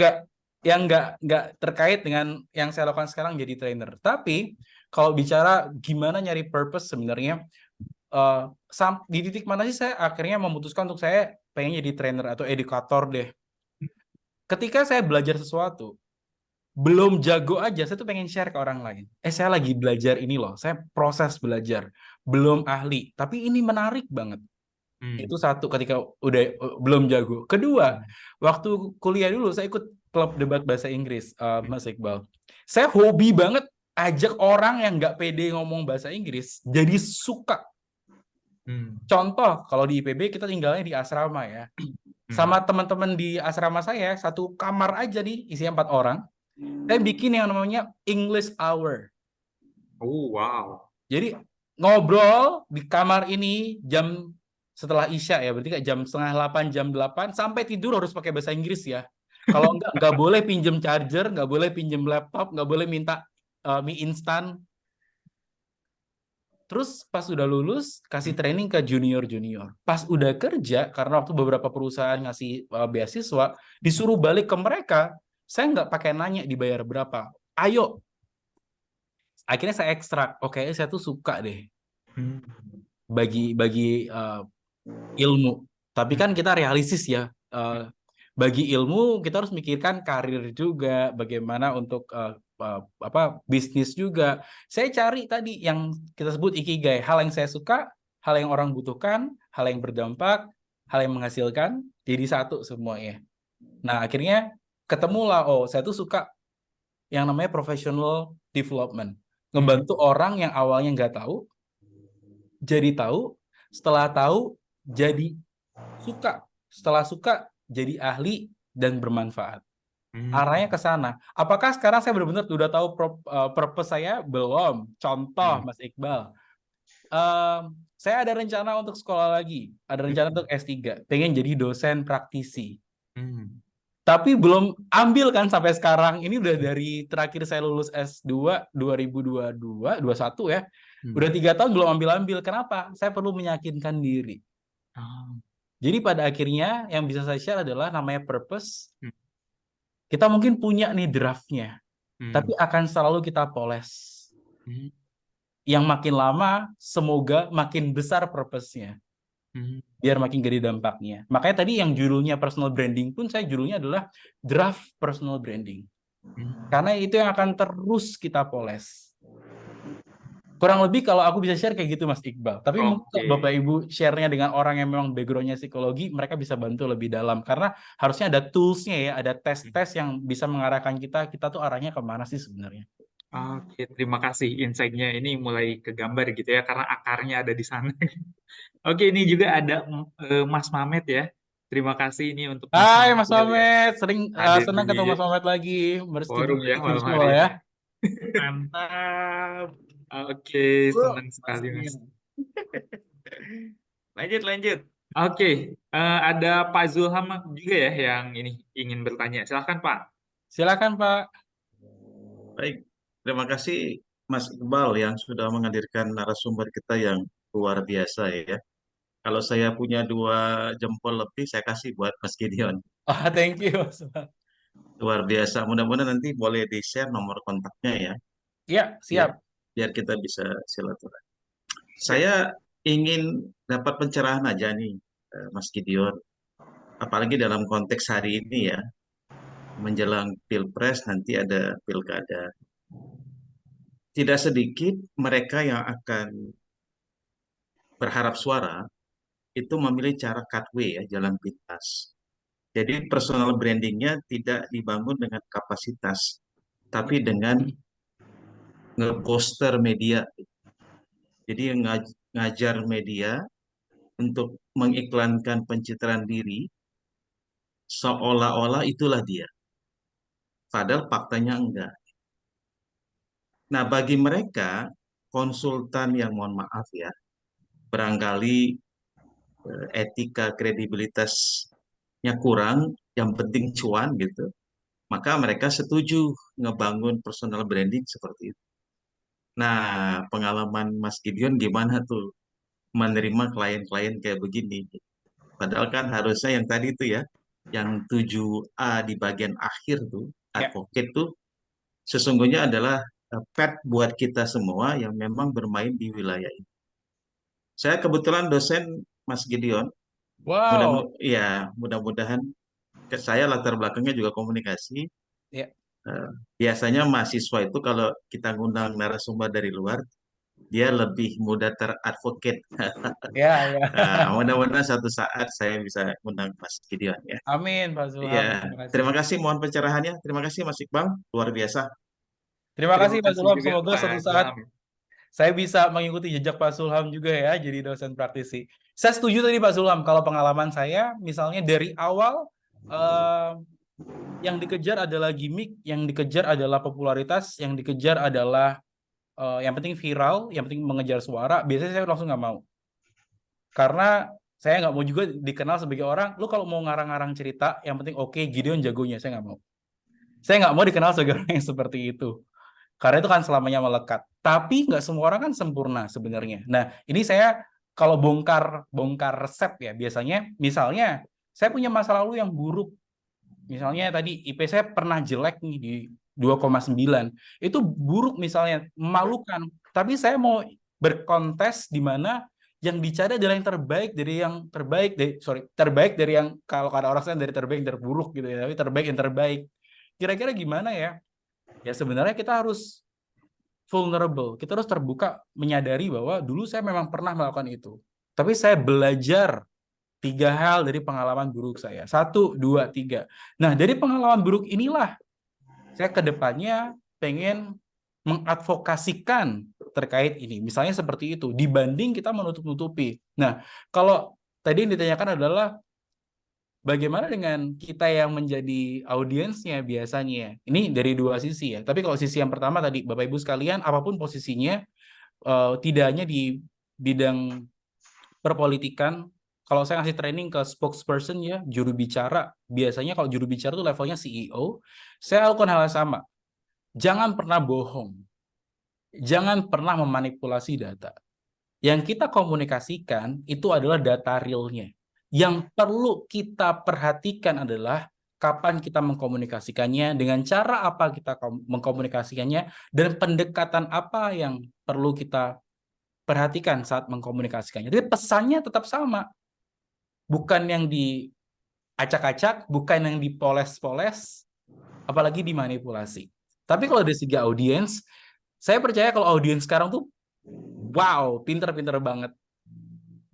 nggak terkait dengan yang saya lakukan sekarang jadi trainer. Tapi kalau bicara gimana nyari purpose sebenarnya, di titik mana sih saya akhirnya memutuskan untuk saya pengen jadi trainer atau edukator deh. Ketika saya belajar sesuatu, belum jago aja, saya tuh pengen share ke orang lain. Saya lagi belajar ini loh, saya proses belajar, belum ahli, tapi ini menarik banget. Itu satu, ketika udah belum jago. Kedua, waktu kuliah dulu saya ikut klub debat bahasa Inggris, Mas Iqbal. Saya hobi banget ajak orang yang nggak pede ngomong bahasa Inggris jadi suka. Contoh, kalau di IPB kita tinggalnya di asrama ya. Sama teman-teman di asrama saya, satu kamar aja nih, isinya 4 orang. Saya bikin yang namanya English Hour. Oh, wow. Jadi ngobrol di kamar ini jam setelah Isya ya, berarti kayak jam 7:30, jam 8, sampai tidur harus pakai bahasa Inggris ya. Kalau nggak boleh pinjem charger, nggak boleh pinjem laptop, nggak boleh minta mie instan. Terus pas udah lulus, kasih training ke junior-junior. Pas udah kerja, karena waktu beberapa perusahaan ngasih beasiswa, disuruh balik ke mereka, saya nggak pakai nanya dibayar berapa. Ayo. Akhirnya saya ekstrak. Oke, saya tuh suka deh bagi ilmu. Tapi kan kita realistis ya. Bagi ilmu kita harus mikirkan karir juga, bagaimana untuk bisnis juga. Saya cari tadi yang kita sebut ikigai, hal yang saya suka, hal yang orang butuhkan, hal yang berdampak, hal yang menghasilkan, jadi satu semuanya. Nah, akhirnya ketemulah, saya tuh suka yang namanya professional development. Ngebantu orang yang awalnya nggak tahu, jadi tahu, setelah tahu, jadi suka, setelah suka, jadi ahli dan bermanfaat. Arahnya ke sana. Apakah sekarang saya benar-benar udah tahu purpose saya? Belum. Contoh, Mas Iqbal. Saya ada rencana untuk sekolah lagi. Ada rencana untuk S3. Pengen jadi dosen praktisi. Tapi belum ambil kan sampai sekarang. Ini udah dari terakhir saya lulus S2 2022, 21 ya. Udah 3 tahun belum ambil-ambil. Kenapa? Saya perlu meyakinkan diri. Jadi pada akhirnya yang bisa saya share adalah namanya purpose. Kita mungkin punya nih draftnya, tapi akan selalu kita poles. Yang makin lama, semoga makin besar purpose-nya. Biar makin gede dampaknya. Makanya tadi yang judulnya personal branding pun, saya judulnya adalah draft personal branding. Karena itu yang akan terus kita poles. Kurang lebih kalau aku bisa share kayak gitu Mas Iqbal. Tapi mungkin Bapak Ibu share-nya dengan orang yang memang background-nya psikologi, mereka bisa bantu lebih dalam. Karena harusnya ada tools-nya ya, ada tes-tes yang bisa mengarahkan kita tuh arahnya kemana sih sebenarnya. Oke, terima kasih insight-nya. Ini mulai kegambar gitu ya, karena akarnya ada di sana. Oke, ini juga ada Mas Mamet ya. Terima kasih ini untuk Hai Mas Mamet. Mamet, senang ketemu Mas Mamet lagi. Forum ya malam hari ya. Mantap. Oke, senang sekali Mas. Lanjut. Oke, ada Pak Zulham juga ya yang ini ingin bertanya. Silakan Pak. Silakan Pak. Baik, terima kasih Mas Iqbal yang sudah menghadirkan narasumber kita yang luar biasa ya. Kalau saya punya 2 jempol lebih, saya kasih buat Mas Gideon. Thank you. Luar biasa. Mudah-mudahan nanti boleh di-share nomor kontaknya ya. Iya, siap. Biar kita bisa silaturahmi. Saya ingin dapat pencerahan aja nih, Mas Gideon. Apalagi dalam konteks hari ini ya, menjelang Pilpres, nanti ada Pilkada. Tidak sedikit mereka yang akan berharap suara, itu memilih cara cut way ya, jalan pintas. Jadi personal brandingnya tidak dibangun dengan kapasitas, tapi dengan nge-poster media. Jadi ngajar media untuk mengiklankan pencitraan diri seolah-olah itulah dia. Padahal faktanya enggak. Nah, bagi mereka konsultan yang mohon maaf ya, barangkali etika kredibilitasnya kurang, yang penting cuan gitu. Maka mereka setuju ngebangun personal branding seperti itu. Nah, pengalaman Mas Gideon gimana tuh menerima klien-klien kayak begini? Padahal kan harusnya yang tadi itu ya, yang 7A di bagian akhir tuh, advocate tuh sesungguhnya adalah pet buat kita semua yang memang bermain di wilayah ini. Saya kebetulan dosen Mas Gideon. Wow. Mudah-mudahan saya latar belakangnya juga komunikasi. Ya. Biasanya mahasiswa itu kalau kita ngundang narasumber dari luar, dia lebih mudah teradvocate. Ya, ya. Nah, mudah-mudahan satu saat saya bisa ngundang Mas Gideon ya. Amin, Pak Zulham. Ya, terima kasih mohon pencerahannya. Terima kasih Mas Iqbal, luar biasa. Terima kasih Pak Zulham. juga, Semoga Pak suatu saat Ilham. saya bisa mengikuti jejak Pak Zulham juga ya, jadi dosen praktisi. Saya setuju tadi Pak Zulham, kalau pengalaman saya, misalnya dari awal, yang dikejar adalah gimmick, yang dikejar adalah popularitas, yang dikejar adalah yang penting viral, yang penting mengejar suara, biasanya saya langsung nggak mau. Karena saya nggak mau juga dikenal sebagai orang, lu kalau mau ngarang-ngarang cerita, yang penting oke, Gideon jagonya, saya nggak mau. Saya nggak mau dikenal sebagai orang yang seperti itu. Karena itu kan selamanya melekat. Tapi nggak semua orang kan sempurna sebenarnya. Nah, ini saya kalau bongkar resep ya, biasanya, misalnya, saya punya masa lalu yang buruk. Misalnya tadi IP saya pernah jelek nih di 2,9. Itu buruk misalnya, memalukan. Tapi saya mau berkontes di mana yang dicari adalah yang terbaik dari yang terbaik. Terbaik dari yang, kalau kata orang saya dari terbaik yang terburuk gitu ya. Tapi terbaik yang terbaik. Kira-kira gimana ya? Ya sebenarnya kita harus vulnerable. Kita harus terbuka menyadari bahwa dulu saya memang pernah melakukan itu. Tapi saya belajar 3 hal dari pengalaman buruk saya. 1, 2, 3. Nah, dari pengalaman buruk inilah saya ke depannya pengen mengadvokasikan terkait ini. Misalnya seperti itu, dibanding kita menutup-nutupi. Nah, kalau tadi yang ditanyakan adalah bagaimana dengan kita yang menjadi audiensnya biasanya. Ini dari 2 sisi ya. Tapi kalau sisi yang pertama tadi, Bapak Ibu sekalian, apapun posisinya, tidak hanya di bidang perpolitikan. Kalau saya ngasih training ke spokesperson ya, juru bicara, biasanya kalau juru bicara itu levelnya CEO, saya lakukan hal yang sama. Jangan pernah bohong. Jangan pernah memanipulasi data. Yang kita komunikasikan itu adalah data realnya. Yang perlu kita perhatikan adalah kapan kita mengkomunikasikannya, dengan cara apa kita mengkomunikasikannya, dan pendekatan apa yang perlu kita perhatikan saat mengkomunikasikannya. Jadi pesannya tetap sama. Bukan yang diacak-acak, bukan yang dipoles-poles, apalagi dimanipulasi. Tapi kalau dari segi audiens, saya percaya kalau audiens sekarang tuh, wow, pinter-pinter banget.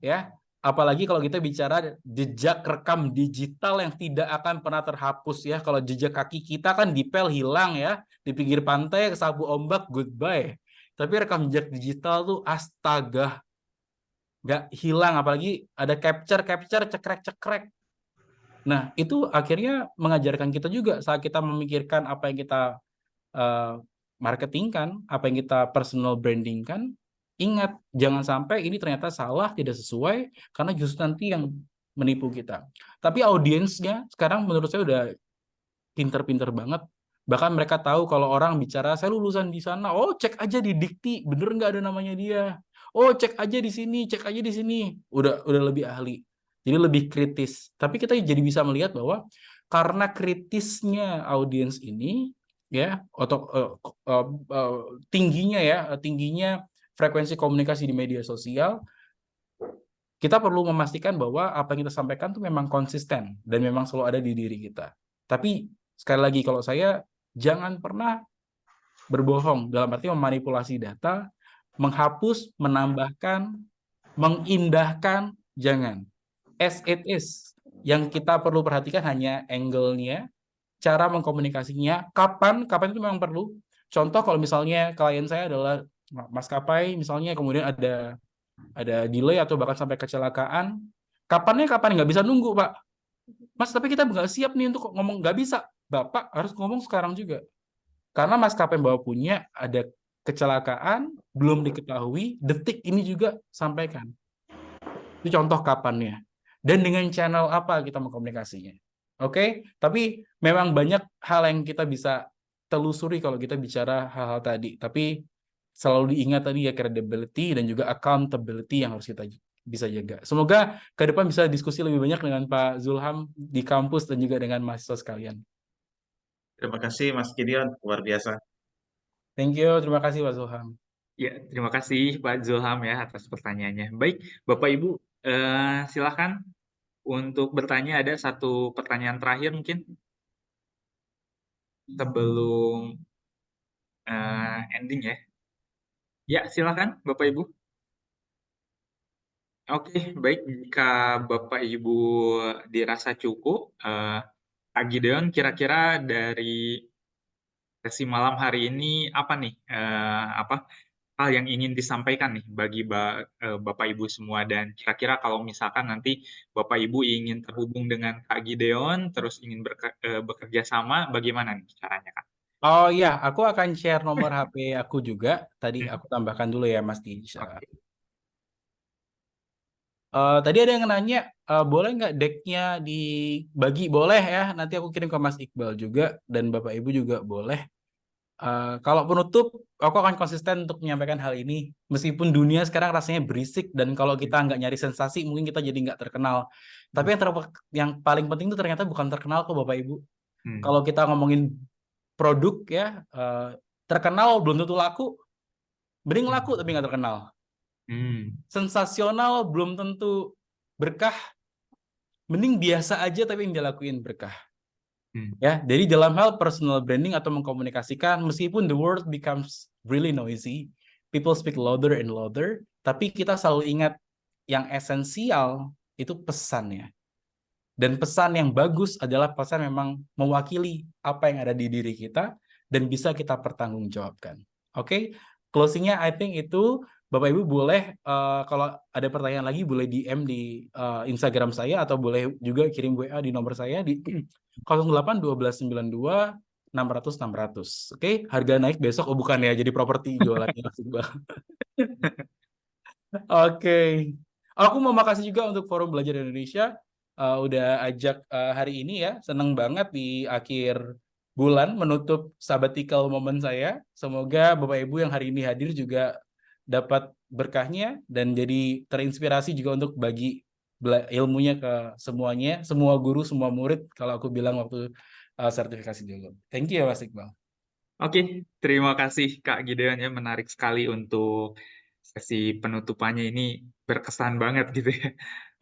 Ya, apalagi kalau kita bicara jejak rekam digital yang tidak akan pernah terhapus ya. Kalau jejak kaki kita kan dipel hilang ya, di pinggir pantai kesapu ombak, goodbye. Tapi rekam jejak digital tuh astaga, nggak hilang, apalagi ada capture cekrek. Nah, itu akhirnya mengajarkan kita juga saat kita memikirkan apa yang kita marketingkan, apa yang kita personal brandingkan. Ingat, jangan sampai ini ternyata salah, tidak sesuai, karena justru nanti yang menipu kita. Tapi audiensnya sekarang menurut saya udah pinter-pinter banget. Bahkan mereka tahu kalau orang bicara, saya lulusan di sana, oh cek aja di Dikti, bener nggak ada namanya dia. Oh cek aja di sini, cek aja di sini. Udah lebih ahli. Jadi lebih kritis. Tapi kita jadi bisa melihat bahwa karena kritisnya audiens ini, ya, atau tingginya frekuensi komunikasi di media sosial, kita perlu memastikan bahwa apa yang kita sampaikan itu memang konsisten dan memang selalu ada di diri kita. Tapi sekali lagi, kalau saya, jangan pernah berbohong dalam arti memanipulasi data, menghapus, menambahkan, mengindahkan, jangan. As it is. Yang kita perlu perhatikan hanya angle-nya, cara mengkomunikasinya, kapan itu memang perlu. Contoh kalau misalnya klien saya adalah maskapai, misalnya kemudian ada delay atau bahkan sampai kecelakaan, kapan nggak bisa nunggu, Pak. Mas, tapi kita nggak siap nih untuk ngomong, nggak bisa. Bapak harus ngomong sekarang juga. Karena maskapai yang bawa punya ada kecelakaan, belum diketahui, detik ini juga sampaikan. Itu contoh kapannya. Dan dengan channel apa kita mengkomunikasinya. Oke? Tapi memang banyak hal yang kita bisa telusuri kalau kita bicara hal-hal tadi. Tapi selalu diingat tadi ya credibility dan juga accountability yang harus kita bisa jaga. Semoga ke depan bisa diskusi lebih banyak dengan Pak Zulham di kampus dan juga dengan mahasiswa sekalian. Terima kasih Mas Gideon, luar biasa. Thank you, terima kasih Pak Zulham. Ya, terima kasih Pak Zulham ya atas pertanyaannya. Baik, Bapak Ibu, silakan untuk bertanya. Ada satu pertanyaan terakhir mungkin sebelum ending ya. Ya, silakan Bapak Ibu. Oke, baik. Jika Bapak Ibu dirasa cukup, Kak Gideon, kira-kira dari sesi malam hari ini apa nih hal yang ingin disampaikan nih bagi Bapak Ibu semua, dan kira-kira kalau misalkan nanti Bapak Ibu ingin terhubung dengan Kak Gideon terus ingin bekerja sama, bagaimana nih caranya, Kak? Oh iya, aku akan share nomor HP aku juga. Tadi aku tambahkan dulu ya Mas di. Oke. Tadi ada yang nanya, boleh nggak decknya dibagi? Boleh ya, nanti aku kirim ke Mas Iqbal juga, dan Bapak Ibu juga boleh. Kalau penutup, aku akan konsisten untuk menyampaikan hal ini. Meskipun dunia sekarang rasanya berisik, dan kalau kita nggak nyari sensasi, mungkin kita jadi nggak terkenal. Tapi yang paling penting itu ternyata bukan terkenal kok Bapak Ibu. Kalau kita ngomongin produk ya, terkenal belum tentu laku, mending laku tapi nggak terkenal. Sensasional belum tentu berkah, mending biasa aja tapi yang dilakuin berkah. Ya, jadi dalam hal personal branding atau mengkomunikasikan, meskipun the world becomes really noisy, people speak louder and louder, tapi kita selalu ingat yang esensial itu pesannya. Dan pesan yang bagus adalah pesan memang mewakili apa yang ada di diri kita dan bisa kita pertanggungjawabkan. Oke, closingnya I think itu. Bapak Ibu boleh kalau ada pertanyaan lagi boleh DM di Instagram saya atau boleh juga kirim WA di nomor saya di 08 12 92 600 600. Oke, harga naik besok. Oh bukan ya, jadi properti jualannya. Oke. Aku mau makasih juga untuk Forum Belajar Indonesia udah ajak hari ini ya. Seneng banget di akhir bulan menutup sabbatical moment saya. Semoga Bapak Ibu yang hari ini hadir juga dapat berkahnya dan jadi terinspirasi juga untuk bagi ilmunya ke semuanya, semua guru, semua murid kalau aku bilang waktu sertifikasi dulu. Thank you ya Mas Iqbal. Oke, terima kasih Kak Gideon ya, menarik sekali untuk sesi penutupannya ini, berkesan banget gitu ya.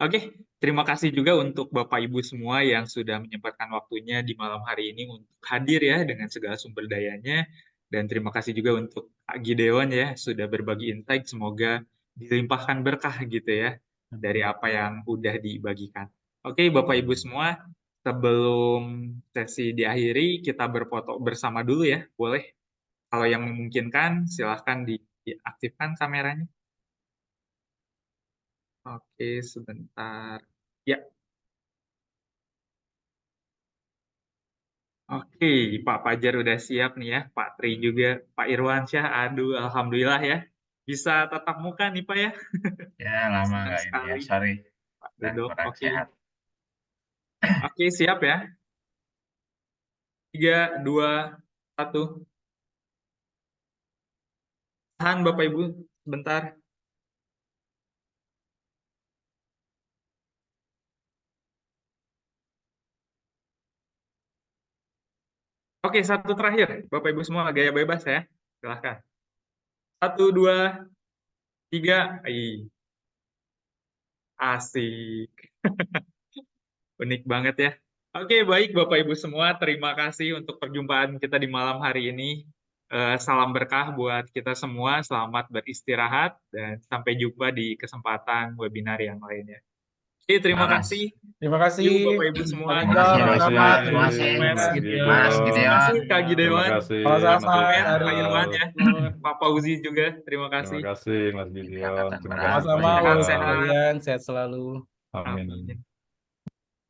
Oke, terima kasih juga untuk Bapak Ibu semua yang sudah menyempatkan waktunya di malam hari ini untuk hadir ya dengan segala sumber dayanya. Dan terima kasih juga untuk Kak Gideon ya sudah berbagi insight, semoga dilimpahkan berkah gitu ya dari apa yang udah dibagikan. Oke, Bapak Ibu semua, sebelum sesi diakhiri, kita berfoto bersama dulu ya, boleh? Kalau yang memungkinkan, silahkan diaktifkan kameranya. Oke, sebentar. Ya. Oke, Pak Fajar udah siap nih ya, Pak Tri juga, Pak Irwansyah, aduh, alhamdulillah ya. Bisa tatap muka nih Pak ya. Ya, lama Senang nggak ini ya, sekali. sorry. Pak Dan Dodo, kurang oke. sehat. Oke, siap ya. 3, 2, 1. Tahan Bapak Ibu, sebentar. Oke, satu terakhir. Bapak Ibu semua gaya bebas ya. Silahkan. 1, 2, 3. Asik. Unik banget ya. Oke, baik Bapak Ibu semua. Terima kasih untuk perjumpaan kita di malam hari ini. Salam berkah buat kita semua. Selamat beristirahat dan sampai jumpa di kesempatan webinar yang lainnya. Terima Laras. kasih. Terima Yuk kasih. Bapak Ibu semua. Mas Terima Iqbal, kasih, Mas Rahmat, Terima terima kasih, kasih, Mas Mas Gideon. Mas Gideon. Terima kasih Gideon. Kak Terima Gideon, kasih, sama-sama, Mas Mas Kak Haris, Irwan Iqbal. ya, Pak Fauzi juga. Terima Terima kasih. kasih, Mas Fitri Gideon. Angkatan Terima Berat, kasih, Pak sama-sama, Mas Bapak Iqbal. Sehat-sehat. sekalian, sehat selalu. Amin. Amin.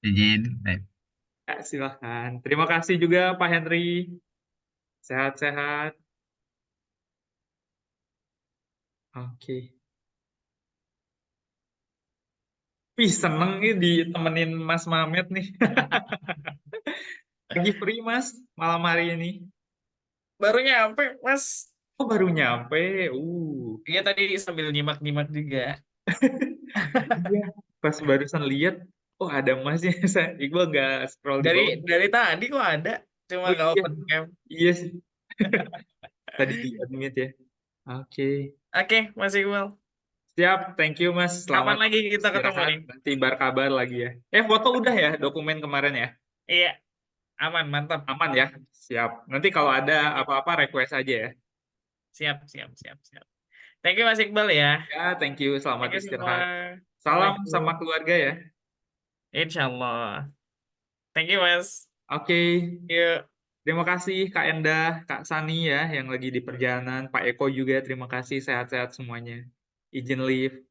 Izin. Ya, silahkan. Terima kasih juga Pak Henry. Sehat-sehat. Oke. Wih, seneng nih ditemenin Mas Mamet nih. Lagi free Mas malam hari ini. Baru nyampe, Mas. Oh, baru nyampe. Iya tadi sambil nyimak-nyimak juga. Iya. Pas barusan lihat, oh ada Masnya. Iqbal nggak scroll di bawah. Dari tadi kok ada, cuma Oh nggak iya, open cam. iya sih. Tadi di unmute ya. Oke. Oke, Mas Iqbal. Siap, thank you Mas. Kapan Selamat lagi kita ketemu istirahat. nih? Nanti berkabar lagi ya. Foto udah ya dokumen kemarin ya? Iya, aman, mantap. Aman ya? Siap. Nanti kalau ada apa-apa request aja ya. Siap. Thank you Mas Iqbal ya. Ya, thank you. Selamat Thank you semua. istirahat. Salam sama keluarga ya. Insyaallah. Thank you Mas. Oke. Yuk. Terima kasih Kak Endah, Kak Sani ya yang lagi di perjalanan. Pak Eko juga terima kasih. Sehat-sehat semuanya. Izin live.